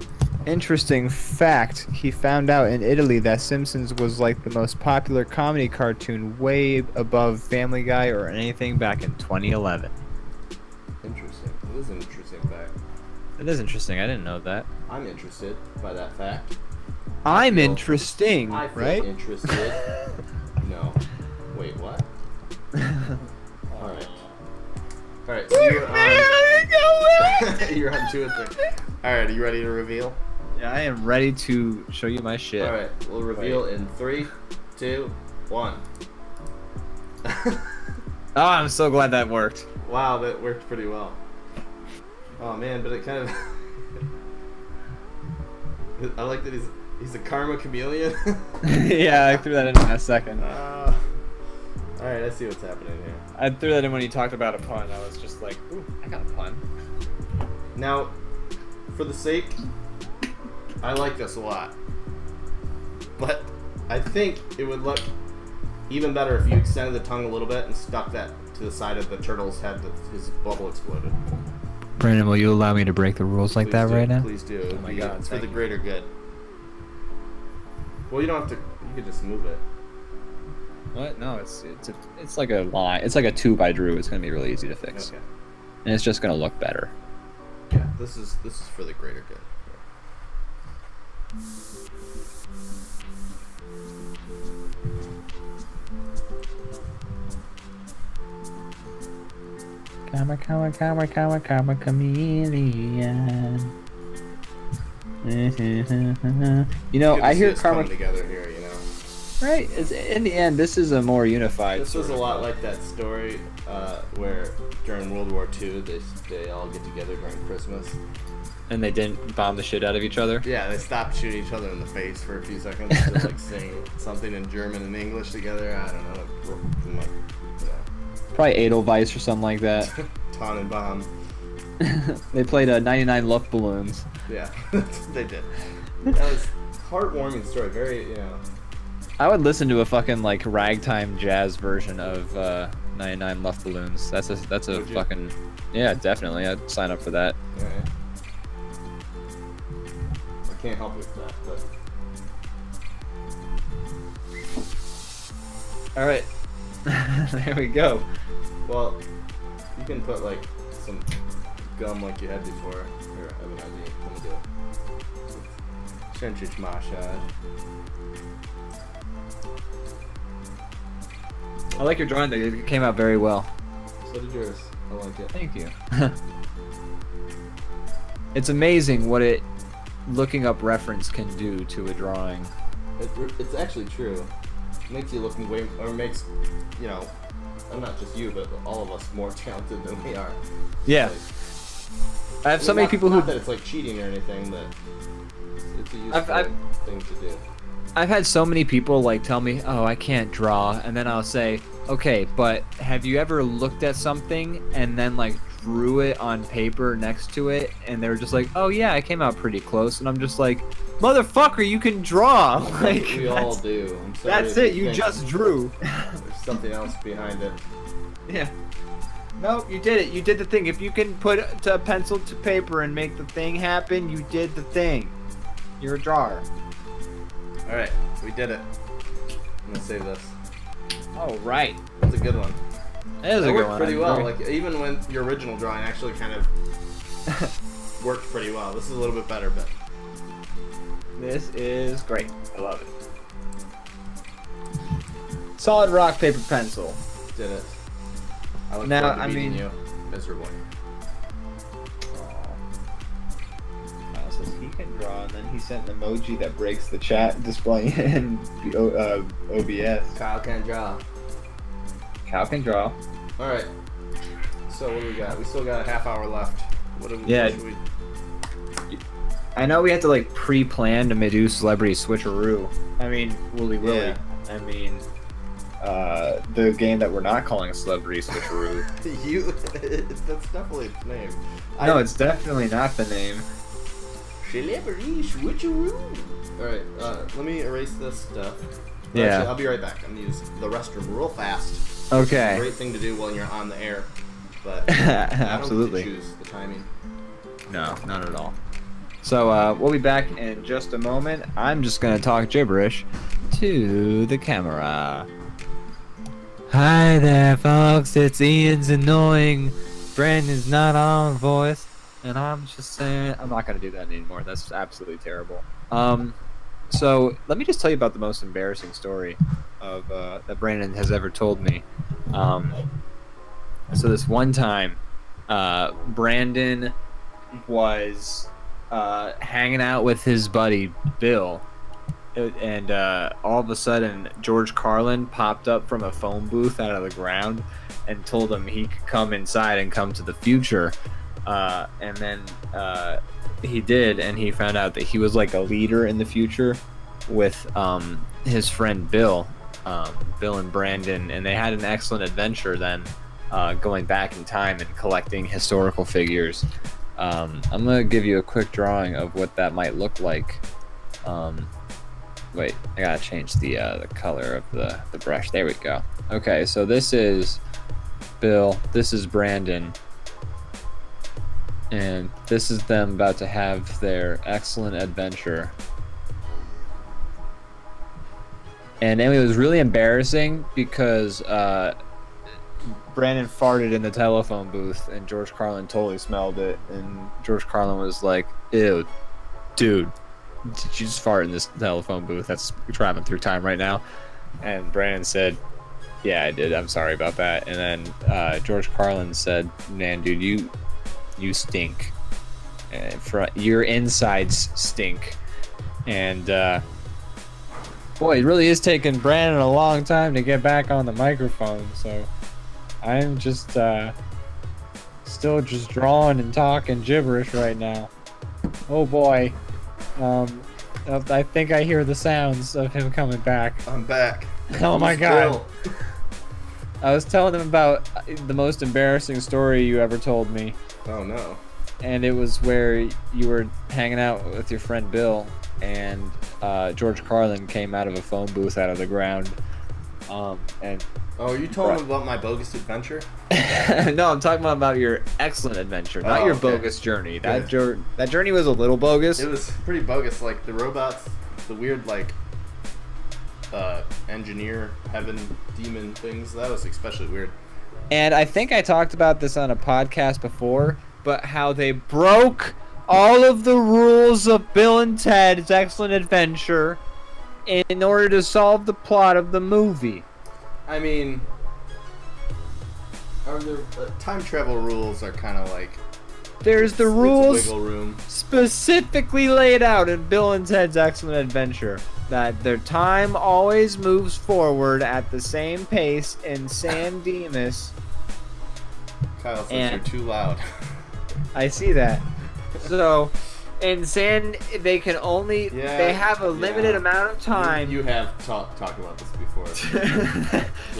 Interesting fact, he found out in Italy that Simpsons was like the most popular comedy cartoon, way above Family Guy or anything back in 2011. Interesting. It is an interesting fact. It is interesting, I didn't know that. I'm interested by that fact. I'm feel- interesting, I feel right? interested. No. Wait, what? Alright. Alright, so you're on 2 and 3. Alright, are you ready to reveal? Yeah, I am ready to show you my shit. Alright, we'll reveal in 3, 2, 1. Oh, I'm so glad that worked. Wow, that worked pretty well. Oh man, but it kind of... I like that he's a karma chameleon. Yeah, I threw that in a second. Alright, I see what's happening here. I threw that in when you talked about a pun. I was just like, ooh, I got a pun. Now, for the sake, I like this a lot. But I think it would look even better if you extended the tongue a little bit and stuck that to the side of the turtle's head that his bubble exploded. Brandon, will you allow me to break the rules like that right now? Please do. Oh my God, it's for the thank you. greater good. Well, you don't have to. You could just move it. What? No, it's like a line. It's like a tube I drew. It's gonna be really easy to fix, Okay. and it's just gonna look better. Yeah, this is for the greater good. Karma, chameleon. You know, Good to I see hear us karma. come together here. You know. Right. It's, in the end, this is a more unified. This was a sort of- lot like that story where during World War II they all get together during Christmas. And they didn't bomb the shit out of each other. Yeah, they stopped shooting each other in the face for a few seconds to like sing something in German and English together. I don't know. Like, Probably Edelweiss or something like that. Tannenbaum. They played 99 Luftballons. Yeah, they did. That was heartwarming story. Very, you know. I would listen to a fucking like ragtime jazz version of 99 Luftballons. That's a Would you? fucking yeah, definitely. I'd sign up for that. Yeah. I can't help you with that, but All right, there we go. well, you can put like some gum like you had before. Here, I have an idea. Let me do it. Sensic massage. I like your drawing. It came out very well. So did yours. I like it. Thank you. It's amazing what looking up reference can do to a drawing. It's actually true. It makes you look way, or makes, you know, not just you, but all of us more talented than we are. Yeah. Like, I have so many people not who that it's like cheating or anything, but it's a useful I've- thing to do. I've had so many people like tell me, "Oh, I can't draw," and then I'll say, "Okay, but have you ever looked at something and then like drew it on paper next to it?" And they're just like, "Oh yeah, I came out pretty close," and I'm just like, "Motherfucker, you can draw!" Like We all that's, do. I'm sorry that's if it. You think just drew. There's something else behind it. Yeah. Nope, you did it. You did the thing. If you can put a pencil to paper and make the thing happen, you did the thing. You're a drawer. All right, we did it. I'm gonna save this. Oh right. That's a good one. That is It a good worked one. pretty I'm well. very- Like even when your original drawing actually kind of worked pretty well. This is a little bit better, but This is great. I love it. Solid rock, paper, pencil. did it. I look Now, forward to I meeting mean- you miserably. Kyle says he can draw, and then he sent an emoji that breaks the chat display in OBS. Kyle can't draw. Cal can draw. All right. So what do we got? We still got a half hour left. What do we? Yeah. What should we... I know we had to like pre-plan to do celebrity switcheroo. I mean, Wooly Willy. Yeah. I mean, the game that we're not calling celebrity switcheroo. You? That's definitely its name. No, it's definitely not the name. Celebrity switcheroo. All right. Let me erase this stuff. Yeah. Actually, I'll be right back. I'm gonna use the restroom real fast. Okay. Great thing to do while you're on the air, but I don't get to Absolutely. choose the timing. No, not at all. So we'll be back in just a moment. I'm just gonna talk gibberish to the camera. Hi there, folks. It's Ian's annoying Brandon's not on voice, and I'm just saying I'm not gonna do that anymore. That's absolutely terrible. So let me just tell you about the most embarrassing story of that Brandon has ever told me. So this one time, Brandon was hanging out with his buddy Bill, and all of a sudden George Carlin popped up from a phone booth out of the ground and told him he could come inside and come to the future. And then he did, and he found out that he was like a leader in the future with his friend Bill and Brandon, and they had an excellent adventure then, going back in time and collecting historical figures. I'm gonna give you a quick drawing of what that might look like. Wait, I gotta change the color of the brush. There we go. Okay, so this is Bill, this is Brandon, and this is them about to have their excellent adventure. And it was really embarrassing because Brandon farted in the telephone booth, and George Carlin totally smelled it. And George Carlin was like, "Ew, dude, did you just fart in this telephone booth that's traveling through time right now?" And Brandon said, "Yeah, I did. I'm sorry about that." And then George Carlin said, "Man, dude, you stink. Your insides stink." And boy, it really is taking Brandon a long time to get back on the microphone. So I'm just still just drawing and talking gibberish right now. Oh boy. I think I hear the sounds of him coming back. I'm back. Oh my god. I was telling him about the most embarrassing story you ever told me. Oh no. And it was where you were hanging out with your friend Bill, and George Carlin came out of a phone booth out of the ground. And Oh, are you telling him about my bogus adventure? no, I'm talking about your excellent adventure, not your bogus journey. That journey was a little bogus. It was pretty bogus. Like the robots, the weird like engineer heaven demon things. That was especially weird. And I think I talked about this on a podcast before, but how they broke all of the rules of Bill and Ted's Excellent Adventure in order to solve the plot of the movie. I mean, are there time travel rules are kind of like there's the it's rules wiggle room. Specifically laid out in Bill and Ted's Excellent Adventure that their time always moves forward at the same pace in San Dimas. Kyle says you're too loud. I see that. So, in San, they can only they have a limited amount of time. You have talked about this before.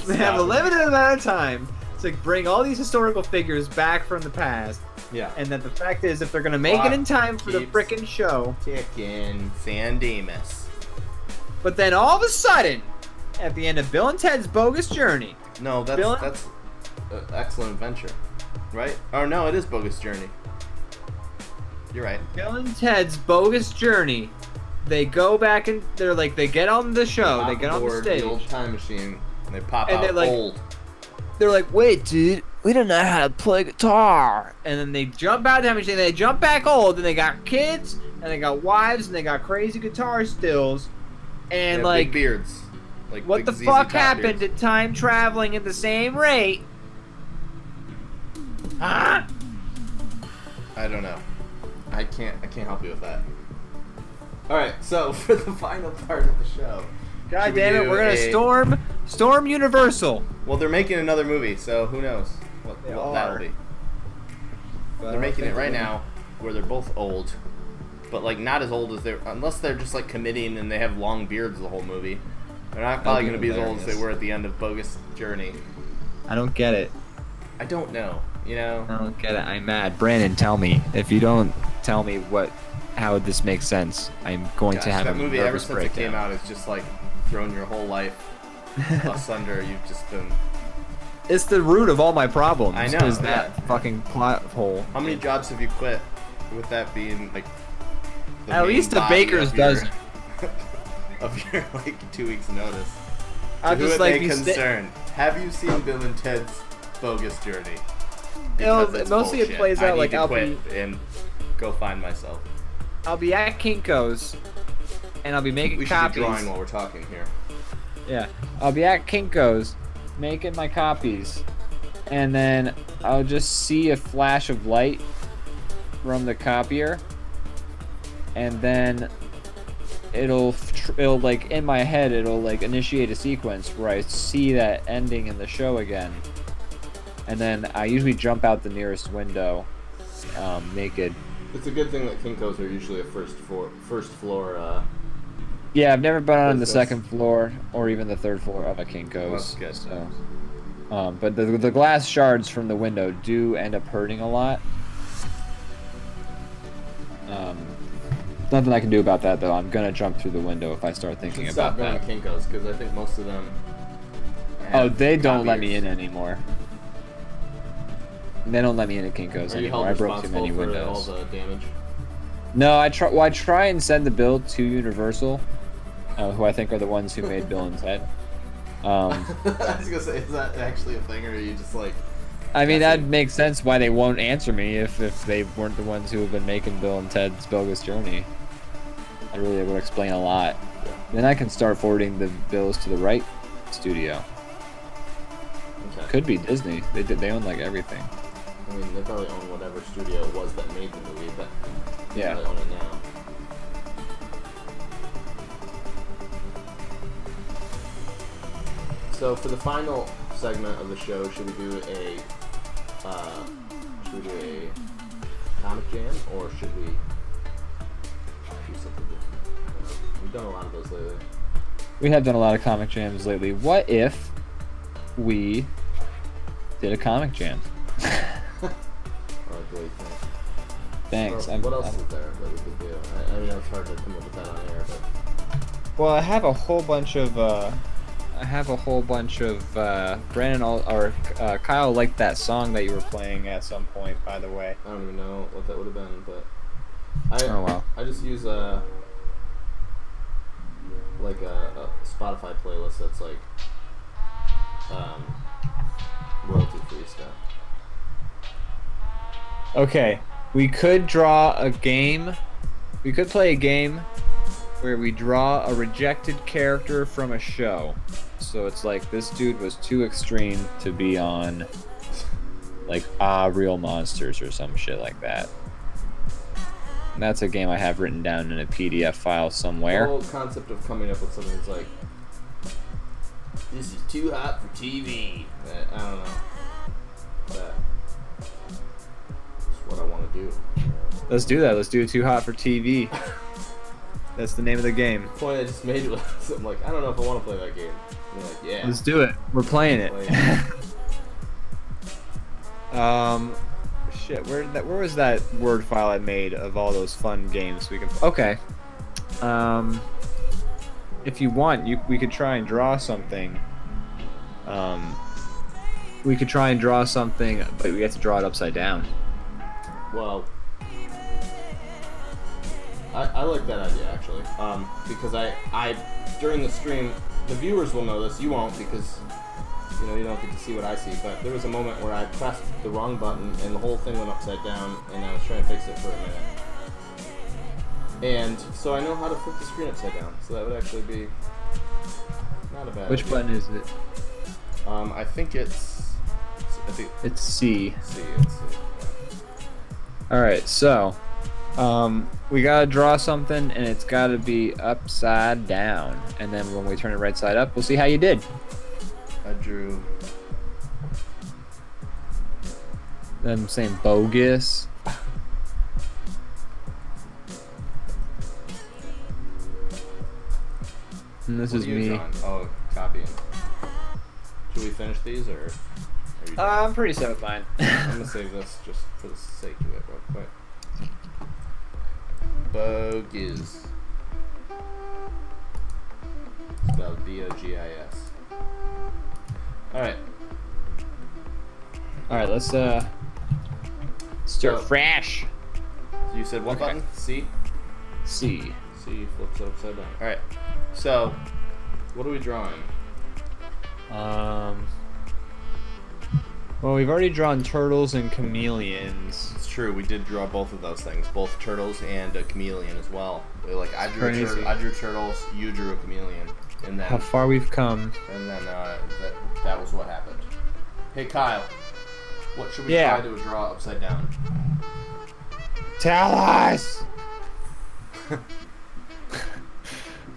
They have a limited amount of time to bring all these historical figures back from the past. Yeah. And then the fact is, if they're gonna make it in time for the frickin' show, ticking San Dimas. But then all of a sudden, at the end of Bill and Ted's Bogus Journey, no, that's Excellent Adventure, right? Or no, it is Bogus Journey. You're right. Bill and Ted's Bogus Journey. They go back and they're like, they get on the show, they get on the stage, the old time machine, and they pop and out they're like, old. They're like, wait, dude, we don't know how to play guitar. And then they jump out of the time machine, they jump back old, and they got kids, and they got wives, and they got crazy guitar stills, and like big beards. Like what the fuck happened to time traveling at the same rate? Huh? I don't know. I can't help you with that. Alright, so for the final part of the show. God damn it, we're gonna storm Universal. Well, they're making another movie, so who knows what that'll be. They're making it right now where they're both old, but like not as old as unless they're just like committing and they have long beards the whole movie. They're not probably going to be as old as they were at the end of Bogus Journey. I don't get it. I don't know, you know? I don't get it. I'm mad. Brandon, tell me. If you don't tell me how this makes sense, I'm going to have that a movie ever since breakdown. it came out, it's just like thrown your whole life asunder. You've just been... It's the root of all my problems. I know. Is that fucking plot hole. How many jobs have you quit with that being like... At least a baker's dozen. Of your like 2 weeks notice. I'll just like be concerned. Have you seen Bill and Ted's Bogus Journey? Mostly it plays out like I'll quit and go find myself. I'll be at Kinko's and I'll be making copies. We should be drawing while we're talking here. Yeah, I'll be at Kinko's making my copies, and then I'll just see a flash of light from the copier, and then it'll like in my head it'll like initiate a sequence where I see that ending in the show again, and then I usually jump out the nearest window, naked. It's a good thing that Kinko's are usually a first floor. Yeah, I've never been on the business. second floor or even the third floor of a Kinko's. That's good. So, but the glass shards from the window do end up hurting a lot. Nothing I can do about that though. I'm gonna jump through the window if I start thinking about that. Stop going to Kinko's because I think most of them. Oh, they don't let copiers. me in anymore. They don't let me in at Kinko's Are you anymore. held I broke too many responsible for all windows. the damage? No, I try and send the bill to Universal, who I think are the ones who made Bill and Ted. I was gonna say, is that actually a thing, or are you just like? I mean, that makes sense why they won't answer me if they weren't the ones who have been making Bill and Ted's Bogus Journey. That really would explain a lot. Yeah. Then I can start forwarding the bills to the right studio. Okay. Could be Disney. They own like everything. I mean, they probably own whatever studio it was that made the movie, but Yeah. they own it now. So for the final segment of the show, should we do a comic jam, or should we do something different? We've done a lot of those lately. We have done a lot of comic jams lately. What if we did a comic jam? Or what do you think? Thanks. Or what else is there that we could do? I mean, it's hard to come up with that on air, but Well, I have a whole bunch of Brandon Kyle liked that song that you were playing at some point, by the way. I don't even know what that would have been. But Oh, wow. I just use a Spotify playlist that's like royalty free stuff. Okay, we could draw a game. We could play a game where we draw a rejected character from a show. So it's like this dude was too extreme to be on, like, Real Monsters or some shit like that. And that's a game I have written down in a PDF file somewhere. The whole concept of coming up with something that's like, this is too hot for TV. I don't know. That's what I want to do. Let's do that. Let's do it Too Hot for TV. That's the name of the game. The point I just made was, I'm like, I don't know if I want to play that game. And you're like, yeah. Let's do it. We're playing it. Shit. Where was that Word file I made of all those fun games we can? Okay. If you want, we could try and draw something. We could try and draw something, but we have to draw it upside down. Well, I like that idea actually, because I during the stream, the viewers will know this, you won't because you don't get to see what I see, but there was a moment where I pressed the wrong button and the whole thing went upside down, and I was trying to fix it for a minute. And so I know how to flip the screen upside down, so that would actually be not a bad Which idea. button is it? I think it's It's C. C. All right, so we gotta draw something, and it's gotta be upside down. And then when we turn it right side up, we'll see how you did. I drew. I'm saying bogus. And this What is are you me. drawing? Oh, copying. Should we finish these or? Are you done? I'm pretty set with mine. I'm gonna save this just for the sake of it, real quick. Bogus. Spelled B-O-G-I-S. All right. All right, let's start So- fresh. You said what Okay. button? C. C. C flips it upside down. All right. So, what are we drawing? Well, we've already drawn turtles and chameleons. It's true. We did draw both of those things, both turtles and a chameleon as well. I drew Crazy. I drew turtles. You drew a chameleon, and then How far we've come. that was what happened. Hey Kyle, What should we Yeah. try to draw upside down? Tell us.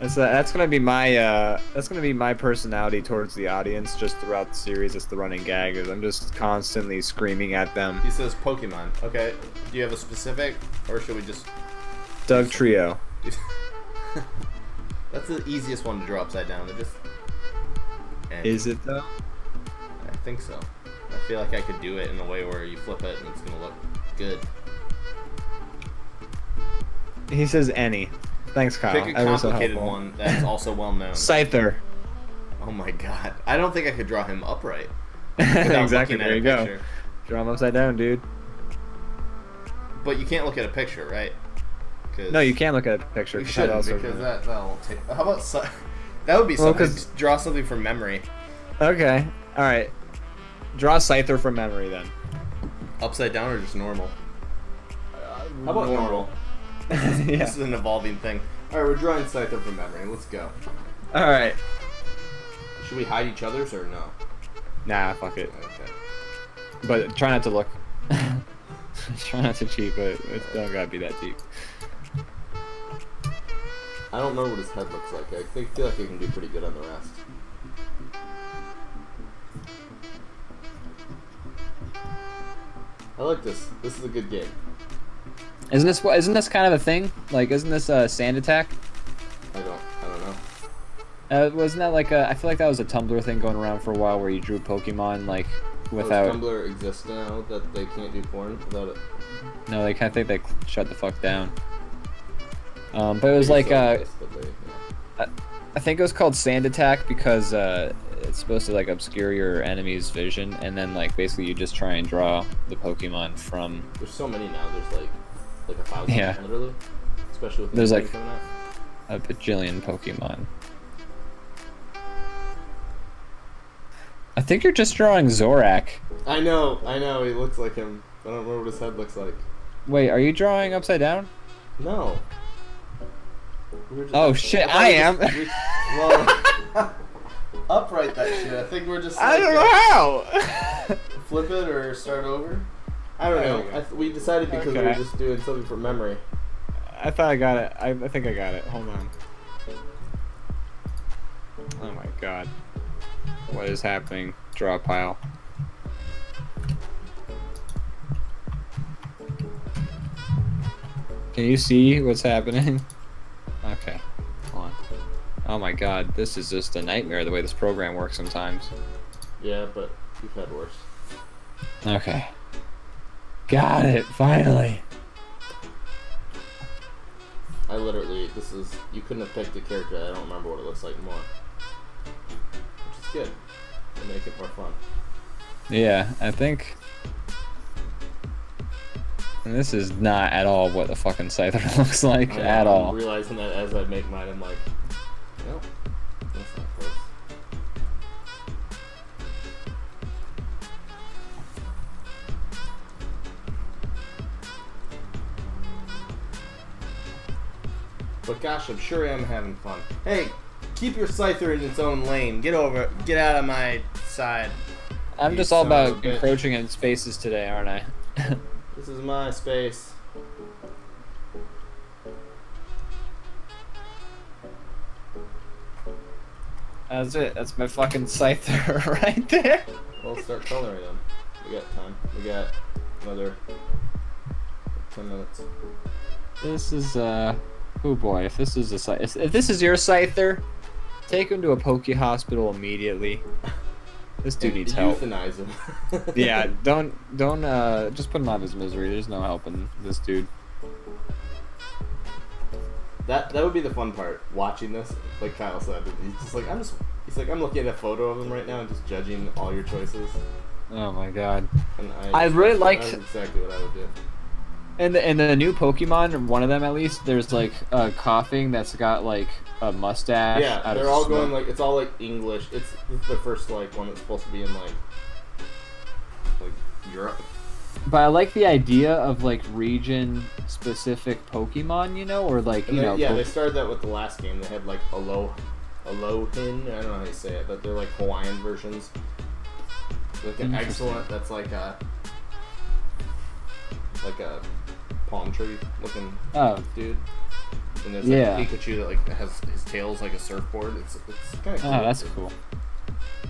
That's gonna be my personality towards the audience just throughout the series. It's the running gag. Is I'm just constantly screaming at them. He says Pokemon. Okay. Do you have a specific, or should we just? Doug Trio. That's the easiest one to draw upside down. It just. Is it though? I think so. I feel like I could do it in a way where you flip it and it's gonna look good. He says any. Thanks, Kyle. Pick a That was so complicated helpful. one that's also well known. Scyther. Oh my god. I don't think I could draw him upright. without Exactly. looking at There a you go. picture. Draw him upside down, dude. But you can't look at a picture, right? No, you can't look at a picture. We 'cause shouldn't, that'll because also- that'll take. How about that would be Well, something. 'cause- Just draw something from memory. Okay. All right. Draw Scyther from memory then. Upside down or just normal? How about normal? Yeah. This is an evolving thing. Alright, we're drawing Scyther from memory. Let's go. All right. Should we hide each other's or no? Nah, fuck it. Okay. But try not to look. Try not to cheat, but it don't gotta be that deep. I don't remember what his head looks like. I feel like I can do pretty good on the rest. I like this. This is a good game. Isn't this kind of a thing? Like, isn't this a sand attack? I don't know. Wasn't that like a? I feel like that was a Tumblr thing going around for a while where you drew Pokemon like without. Does Tumblr exists now that they can't do porn without it? No, they kind of think they shut the fuck down. But it was like I think it was called Sand Attack because it's supposed to like obscure your enemy's vision, and then like basically you just try and draw the Pokemon from. There's so many now. There's like 1,000, Yeah. literally. Especially with There's, the like, coming out. A bajillion Pokemon. I think you're just drawing Zorak. I know. He looks like him. I don't remember what his head looks like. Wait, are you drawing upside down? No. We were just- Oh shit, thought I we am. well, upright that shit. I think we're just. I like, don't know how. Flip it or start over. I don't There we know. We decided because we were Okay. just doing something from memory. I thought I got it. I think I got it. Hold on. Oh my god. What is happening? Draw pile. Can you see what's happening? Okay. Hold on. Oh my god, this is just a nightmare the way this program works sometimes. Yeah, but we've had worse. Okay. Got it, finally. I literally, you couldn't have picked a character. I don't remember what it looks like more. Which is good. To make it more fun. Yeah, I think. And this is not at all what the fucking Scyther looks like I know, at all. I'm realizing that as I make mine, I'm like, no, that's not close. But gosh, I'm sure I'm having fun. Hey, keep your Scyther in its own lane. Get out of my side. I'm You just all son of about a bitch. encroaching in spaces today, aren't I? This is my space. That's it. That's my fucking Scyther right there. Well, start coloring them. We got time. We got another 10 minutes. This is oh boy, if this is if this is your Scyther, take him to a Poke Hospital immediately. This dude needs help. Euthanize him. Yeah, don't just put him out of his misery. There's no helping this dude. That would be the fun part, watching this. Like Kyle said, he's just like I'm looking at a photo of him right now and just judging all your choices. Oh my god. And I really liked- That's exactly what I would do. And the new Pokemon, one of them at least, there's like a coughing that's got like a mustache. Yeah, out they're of all smoke. going like, it's all like English. It's the first like one that's supposed to be in like Europe. But I like the idea of like region specific Pokemon, you know, or like And you they, know. yeah, they started that with the last game. They had like Alohin. I don't know how you say it, but they're like Hawaiian versions. Like an excellent. That's like a palm tree looking dude. And there's like a Pikachu that like has his tail's like a surfboard. It's kind of cool. Oh, that's cool.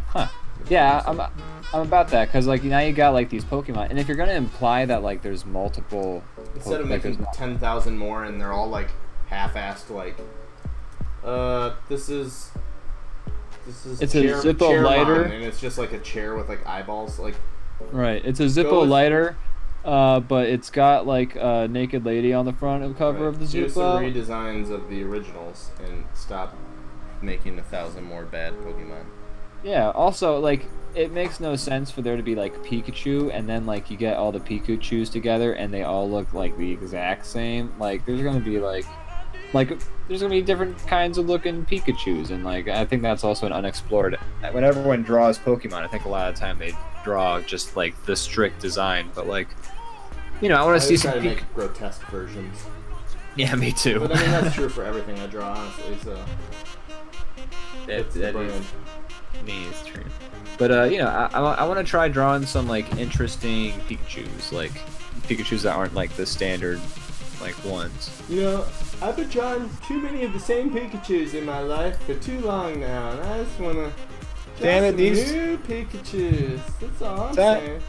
Huh. Yeah, I'm about that because like now you got like these Pokemon, and if you're gonna imply that like there's multiple, instead of making 10,000 more and they're all like half-assed, like this is it's a Zippo lighter, and it's just like a chair with like eyeballs, like right. It's a Zippo lighter, but it's got like a naked lady on the front of the cover of the Zippo. Do some redesigns of the originals and stop making 1,000 more bad Pokemon. Yeah, also, like, it makes no sense for there to be, like, Pikachu, and then, like, you get all the Pikachus together, and they all look, like, the exact same. Like, there's gonna be, like, there's gonna be different kinds of looking Pikachus, and, like, I think that's also an unexplored... When everyone draws Pokemon, I think a lot of the time they draw just, like, the strict design, but, like, you know, I want to see some... I try to make grotesque versions. Yeah, me too. But, I mean, that's true for everything I draw, honestly, so... That is... Me is true. But you know, I want to try drawing some like interesting Pikachus, like Pikachus that aren't like the standard like ones. You know, I've been drawing too many of the same Pikachus in my life for too long now, and I just wanna draw some new Pikachus. That's all I'm saying.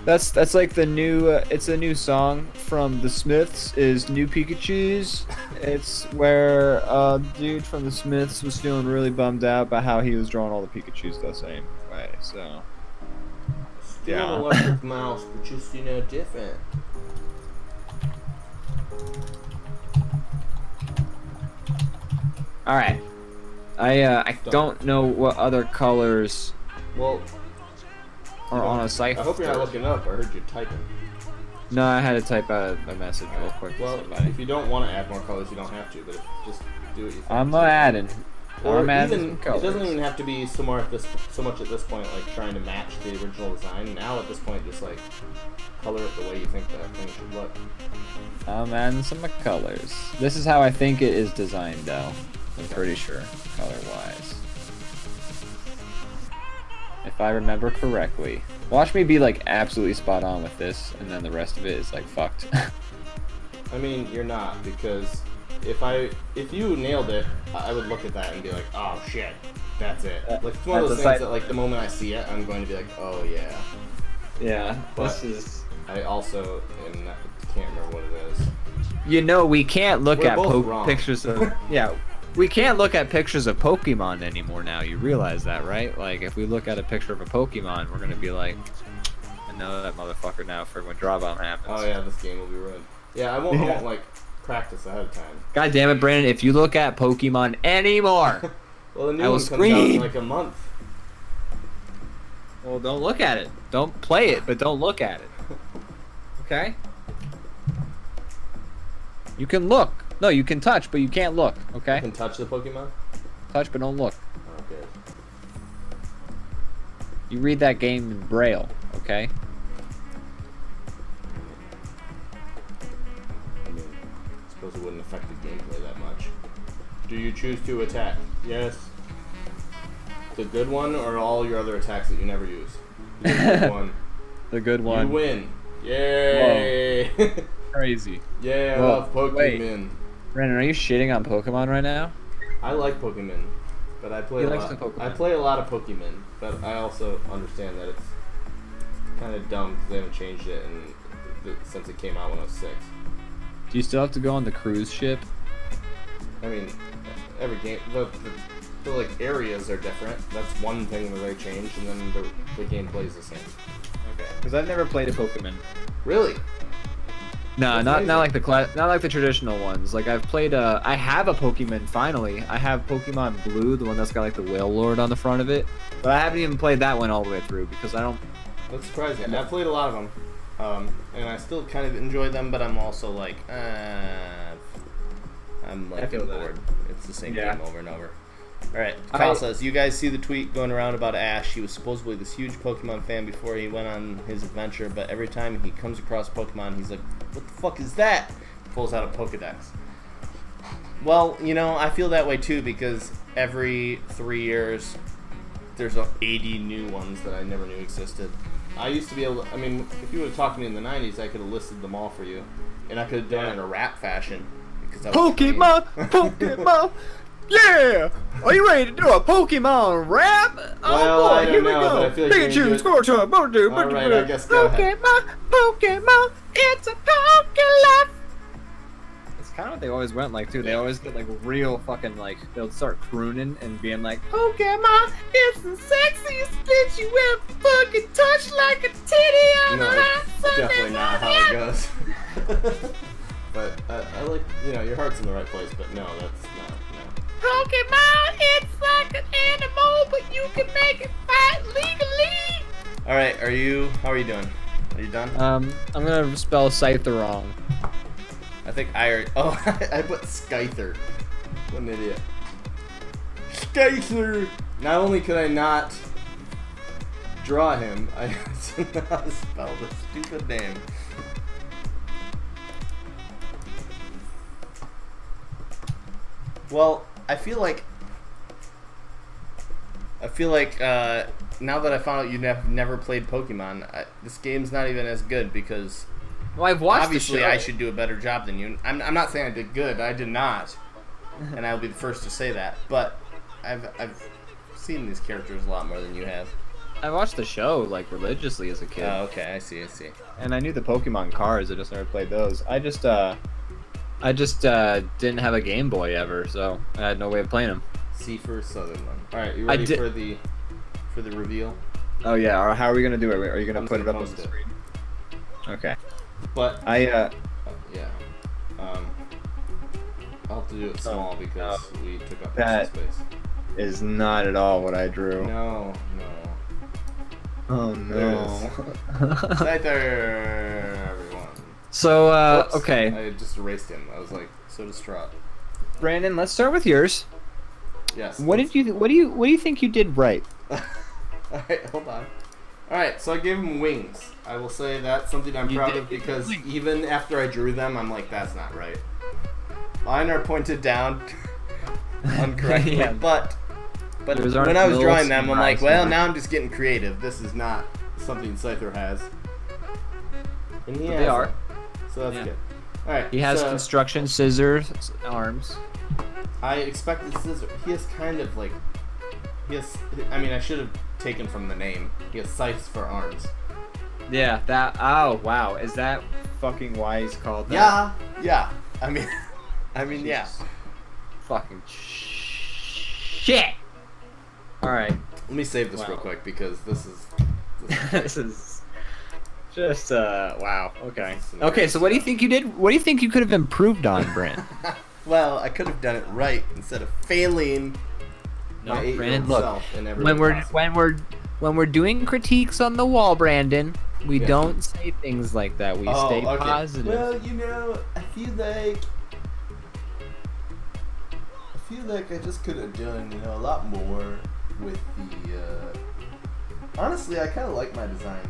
That's like the new. It's a new song from the Smiths. Is New Pikachus. It's where a dude from the Smiths was feeling really bummed out about how he was drawing all the Pikachus the same way. So. Still an electric mouse, but just different. All right. I don't know what other colors. Well. Or on a site. I hope you're not looking up. I heard you typing. No, I had to type out a message real quick. Well, if you don't want to add more colors, you don't have to. But just do what you think. I'm adding. Or I'm adding even, some colors. It doesn't even have to be so much at this point, like trying to match the original design. Now at this point, just like color it the way you think that thing should look. I'm adding some colors. This is how I think it is designed, though. I'm pretty sure, color-wise. If I remember correctly. Watch me be like absolutely spot on with this, and then the rest of it is like fucked. I mean, you're not, because if you nailed it, I would look at that and be like, oh shit, that's it. Like it's one of those things that like the moment I see it, I'm going to be like, oh yeah. Yeah, but I also can't remember what it is. You know, we can't look at wrong. pictures of we can't look at pictures of Pokemon anymore now. You realize that, right? Like, if we look at a picture of a Pokemon, we're gonna be like, I know that motherfucker now for when DrawBomb happens. Oh yeah, this game will be ruined. Yeah, I won't like practice ahead of time. God damn it, Brandon! If you look at Pokemon anymore, well, the new one comes out in like a month. Well, don't look at it. Don't play it, but don't look at it. Okay? You can look. No, you can touch, but you can't look, okay? You can touch the Pokemon? Touch, but don't look. Okay. You read that game in Braille, okay? I mean, I suppose it wouldn't affect the gameplay that much. Do you choose to attack? Yes. The good one or all your other attacks that you never use? The good one. The good one. You win. Yay! Crazy. Yeah, I love Pokemon. Wait. Brandon, are you shitting on Pokemon right now? I like Pokemon, but I play I play a lot of Pokemon, but I also understand that it's kind of dumb because they haven't changed it since it came out when I was 6. Do you still have to go on the cruise ship? I mean, every game, the like areas are different. That's one thing that they changed, and then the gameplay is the same. Okay. Because I've never played a Pokemon. Really? No, not like the traditional ones. Like I've played I have a Pokemon finally. I have Pokemon Blue, the one that's got like the Whale Lord on the front of it. But I haven't even played that one all the way through because I don't. That's surprising. I've played a lot of them, and I still kind of enjoy them. But I'm also like, I'm like bored. It's the same game over and over. All right, Kyle says, you guys see the tweet going around about Ash? He was supposedly this huge Pokemon fan before he went on his adventure, but every time he comes across Pokemon, he's like, what the fuck is that? Pulls out a Pokedex. Well, you know, I feel that way too because every 3 years there's 80 new ones that I never knew existed. I used to be able to, I mean, if you would have talked to me in the 90s, I could have listed them all for you. And I could have done it in a rap fashion. Because I was Pokemon! Pokemon! Yeah! Are you ready to do a Pokemon rap? Well, I don't know, but I feel like Pikachu, Scorcher, Bodu, Alright, I guess go ahead. Pokemon, it's a Pokemon! It's kind of what they always went like, too. They always get, like, real fucking, like, they'll start crooning and being like, Pokemon, it's the sexiest bitch you ever fucking touched like a titty on No, a hot it's Sunday definitely not how morning. it goes. But I like, you know, your heart's in the right place, but no, that's not, no. Pokemon, it's like an animal, but you can make it fight legally. Alright, how are you doing? Are you done? I'm gonna spell Scyther wrong. I think I put Scyther. What an idiot. Scyther! Not only could I not draw him, I didn't know how to spell this stupid name. Well, I feel like now that I found out you've never played Pokemon, this game's not even as good because Well, I've watched obviously the show. I should do a better job than you. I'm not saying I did good. I did not, and I'll be the first to say that. But I've seen these characters a lot more than you have. I watched the show like religiously as a kid. Oh, okay, I see. And I knew the Pokemon cards. I just never played those. I just didn't have a Game Boy ever, so I had no way of playing them. C for Southern one. All right, you ready for the reveal? Oh yeah. How are we gonna do it? Are you gonna I'm put just it up on gonna the post screen? Okay. But I yeah. I'll have to do it small because we took up that- extra space. is not at all what I drew. No. Oh There no. Right there, everyone. So Whoops. okay, I just erased him. I was like so distraught. Brandon, let's start with yours. Yes. What do you think you did right? Alright, hold on. Alright, so I gave him wings. I will say that's something I'm proud of because even after I drew them, I'm like, that's not right. Mine are pointed down incorrectly, Yeah. but Yours aren't when I was little drawing them, I'm like, surprise, well, huh? now I'm just getting creative. This is not something Scyther has. And he But has they are. them. So that's good. Alright, He has so construction scissors arms. I expected scissor. He has kind of like, I mean, I should have taken from the name. He has scythes for arms. Yeah, that. Oh wow, is that fucking why he's called that? Yeah. I mean, yeah. Fucking shit. All right. Let me save this Wow. real quick because this is This is just wow. Okay. This is Okay. So what do you think you did? What do you think you could have improved on, Brent? well, I could have done it right instead of failing No, my 8-year-old Brandon, look, self in every way possible. when we're doing critiques on the wall, Brandon, we Yeah. don't say things like that. We stay okay. positive. Well, you know, I feel like I just could have done, a lot more with the. Honestly, I kind of like my design.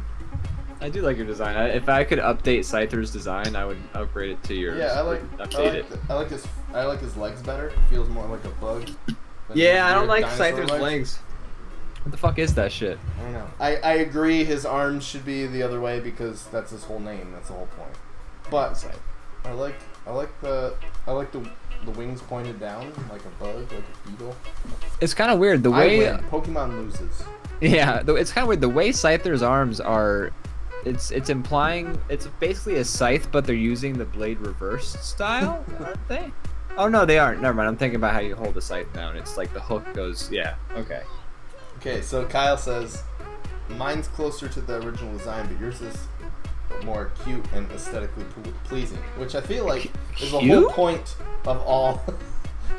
I do like your design. If I could update Scyther's design, I would upgrade it to yours. Yeah, I like. update it. I like his legs better. It feels more like a bug. than Yeah, his I don't weird like dinosaur Scyther's legs. What the fuck is that shit? I don't know. I agree. His arms should be the other way because that's his whole name. That's the whole point. But I like the wings pointed down like a bug, like a beetle. It's kind of weird the I way. win. Pokemon loses. Yeah, it's kind of weird the way Scyther's arms are. It's implying it's basically a scythe, but they're using the blade reverse style, aren't they? Oh no, they aren't. Never mind. I'm thinking about how you hold the scythe down. It's like the hook goes. Yeah. Okay. Okay, so Kyle says, mine's closer to the original design, but yours is more cute and aesthetically pleasing, which I feel like is the whole Cute? point of all.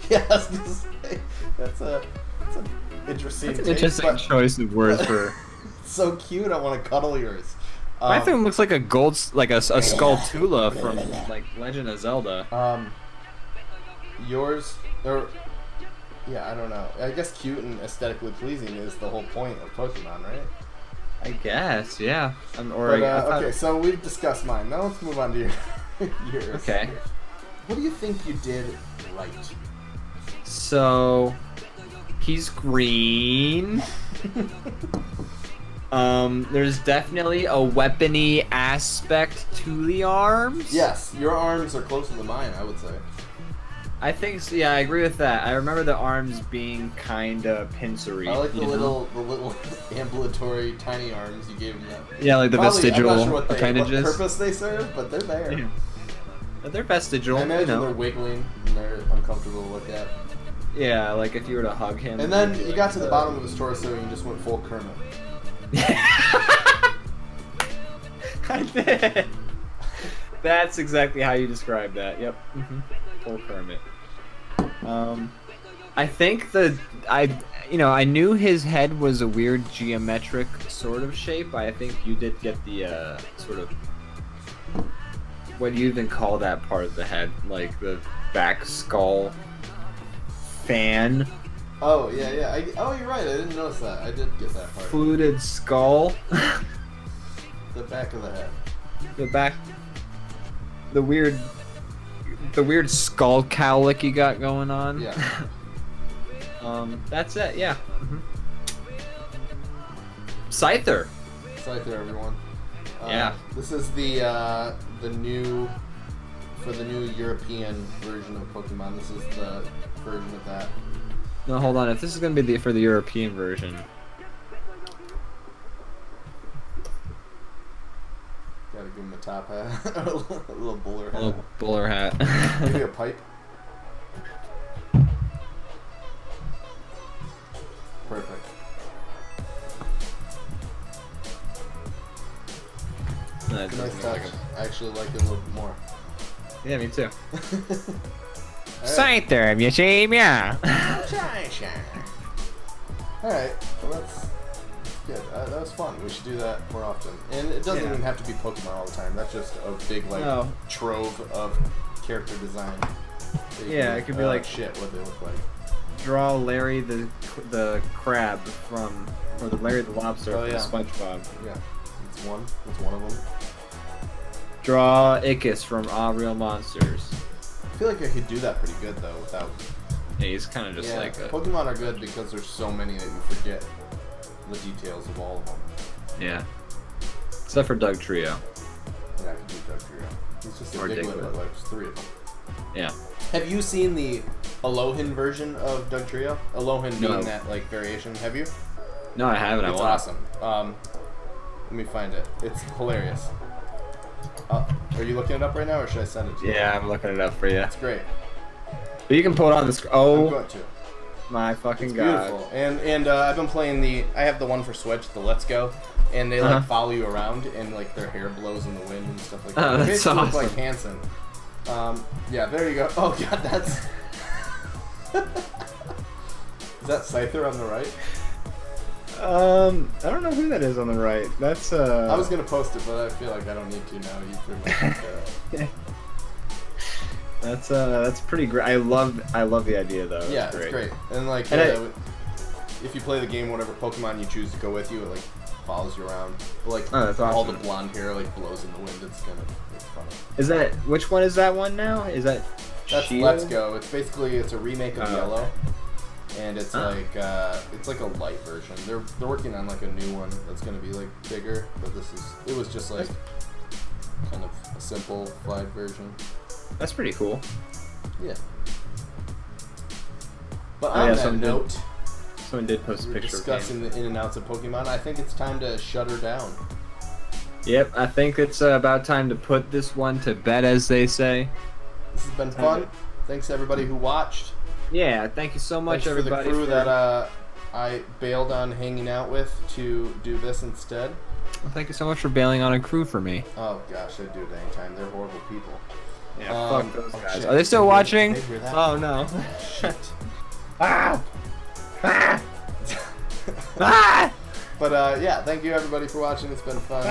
Yeah, I was gonna say, that's an interesting. That's an take, interesting but choice of words for. it's so cute. I want to cuddle yours. My thing looks like a gold, like a Skulltula from like Legend of Zelda. Yours or. Yeah, I don't know. I guess cute and aesthetically pleasing is the whole point of Pokemon, right? I guess, yeah. Okay, so we've discussed mine. Now let's move on to yours. Okay. What do you think you did right? So, He's green. There's definitely a weapony aspect to the arms. Yes, your arms are closer to mine, I would say. I think so, yeah, I agree with that. I remember the arms being kind of pincery. I like the little ambulatory tiny arms you gave them. That. Yeah, like the Probably, vestigial I'm not sure what appendages. purpose they serve, but they're there. Yeah. They're vestigial. I imagine you know. they're wiggling and they're uncomfortable to look at. Yeah, like if you were to hug him. And then you like, got to the bottom of his torso and you just went full Kermit. I did. That's exactly how you describe that. Yep. Full Kermit. I think I knew his head was a weird geometric sort of shape. I think you did get the sort of, what do you even call that part of the head? Like the back skull fan. Oh yeah. Oh, you're right. I didn't notice that. I did get that part. Fluted skull. The back of the head. The back. The weird skull cowlick you got going on. Yeah. That's it. Yeah. Scyther. Scyther, everyone. Yeah. This is the new European version of Pokemon. This is the version of that. No, hold on. If this is gonna be for the European version. Gotta give him a top hat. A little bowler hat. A little bowler hat. Maybe a pipe. Perfect. That's Nice touch. I actually like it a little bit more. Yeah, me too. Scyther, you see me? Alright, well that's good. That was fun. We should do that more often. And it doesn't even have to be Pokemon all the time. That's just a big trove of character design. Yeah, it could be like shit what they look like. Draw Larry the crab from, or the Larry the lobster from SpongeBob. Yeah, it's one of them. Draw Ickis from All Real Monsters. I feel like I could do that pretty good though without. Yeah, he's kind of just like a... Pokemon are good because there's so many that you forget the details of all of them. Yeah. Except for Doug Trio. Yeah, I could do Doug Trio. He's just a Diglett, but like there's 3 of them. Yeah. Have you seen the Alolan version of Doug Trio? Alolan No. being that like variation. Have you? No, I haven't. It's awesome. Let me find it. It's hilarious. Are you looking it up right now, or should I send it to you? Yeah, I'm looking it up for you. It's great. But you can pull it on the screen. I'm Oh going to. my fucking It's god. beautiful. And I've been playing I have the one for Switch, the Let's Go, and they like follow you around and like their hair blows in the wind and stuff like that. Oh, They that's basically awesome. look like Hanson. Yeah, there you go. Oh god, that's. Is that Scyther on the right? I don't know who that is on the right. That's I was gonna post it, but I feel like I don't need to now. You pretty much. That's pretty great. I love the idea though. Yeah, it's great. And like, if you play the game, whatever Pokemon you choose to go with you, it like follows you around. But, like that's awesome. all the blonde hair like blows in the wind. It's funny. Is that which one is that one now? Is that That's Shield? Let's Go. It's basically a remake of Yellow, and it's like a light version. They're working on like a new one that's gonna be like bigger, but it was just like kind of a simplified version. That's pretty cool. Yeah. But on that note, someone did post a we're picture discussing the in and outs of Pokemon. I think it's time to shut her down. Yep, I think it's about time to put this one to bed, as they say. This has been fun. Thanks to everybody who watched. Yeah, thank you so much, Thanks everybody. for the crew that I bailed on hanging out with to do this instead. Well, thank you so much for bailing on a crew for me. Oh gosh, I'd do it anytime. They're horrible people. Yeah, fuck those guys. shit. Are they still watching? They hear that. Oh no. Shit. Ah! Ah! Ah! But yeah, thank you everybody for watching. It's been fun.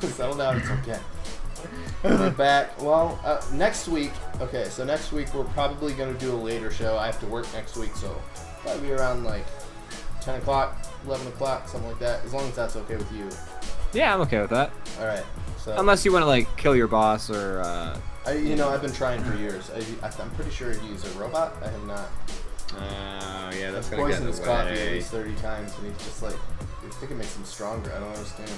Settle down. It's okay. We're back. Well, next week. Okay, so next week we're probably gonna do a later show. I have to work next week, so probably be around like 10 o'clock, 11 o'clock, something like that. As long as that's okay with you. Yeah, I'm okay with that. All right. So Unless you want to like kill your boss or. I've been trying for years. I'm pretty sure he's a robot. I have not Oh, yeah, that's gonna Poison get his in the coffee at way. least 30 times, and he's just like, I think it makes him stronger. I don't understand.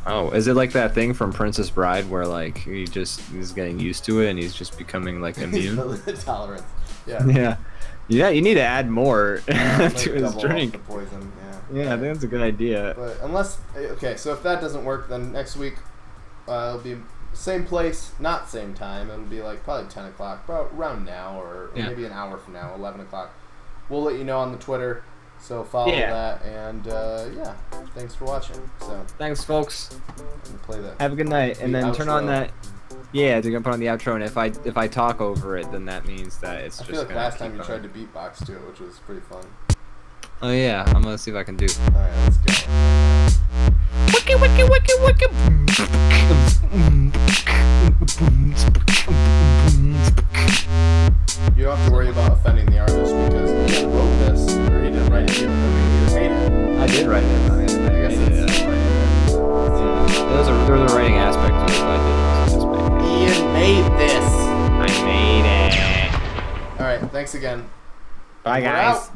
Oh, is it like that thing from Princess Bride where like he's getting used to it and he's just becoming like immune? The tolerance. Yeah. Yeah. Yeah, you need to add more Like to his double drink. up the poison. Yeah, I think that's a good idea. But unless, okay, so if that doesn't work, then next week it'll be same place, not same time. It'll be like probably 10 o'clock, about around now, or maybe an hour from now, 11 o'clock. We'll let you know on the Twitter, so follow that. And yeah, thanks for watching. So Thanks, folks. I'm gonna play that. Have a good night, and The then turn on outro. that. Yeah, they're gonna put on the outro, and if I talk over it, then that means that it's I just feel like gonna last time keep you going. tried to beatbox to it, which was pretty fun. Oh yeah, I'm gonna see if I can do. Alright, let's go. Wiki wiki wiki wiki. You don't have to worry about offending the artist because he wrote this, or he didn't write it, he either made it. I did write it. I guess it's There was a writing aspect to it, but I did also just make it. Ian made this. I made it. Alright, thanks again. Bye, We're guys. out.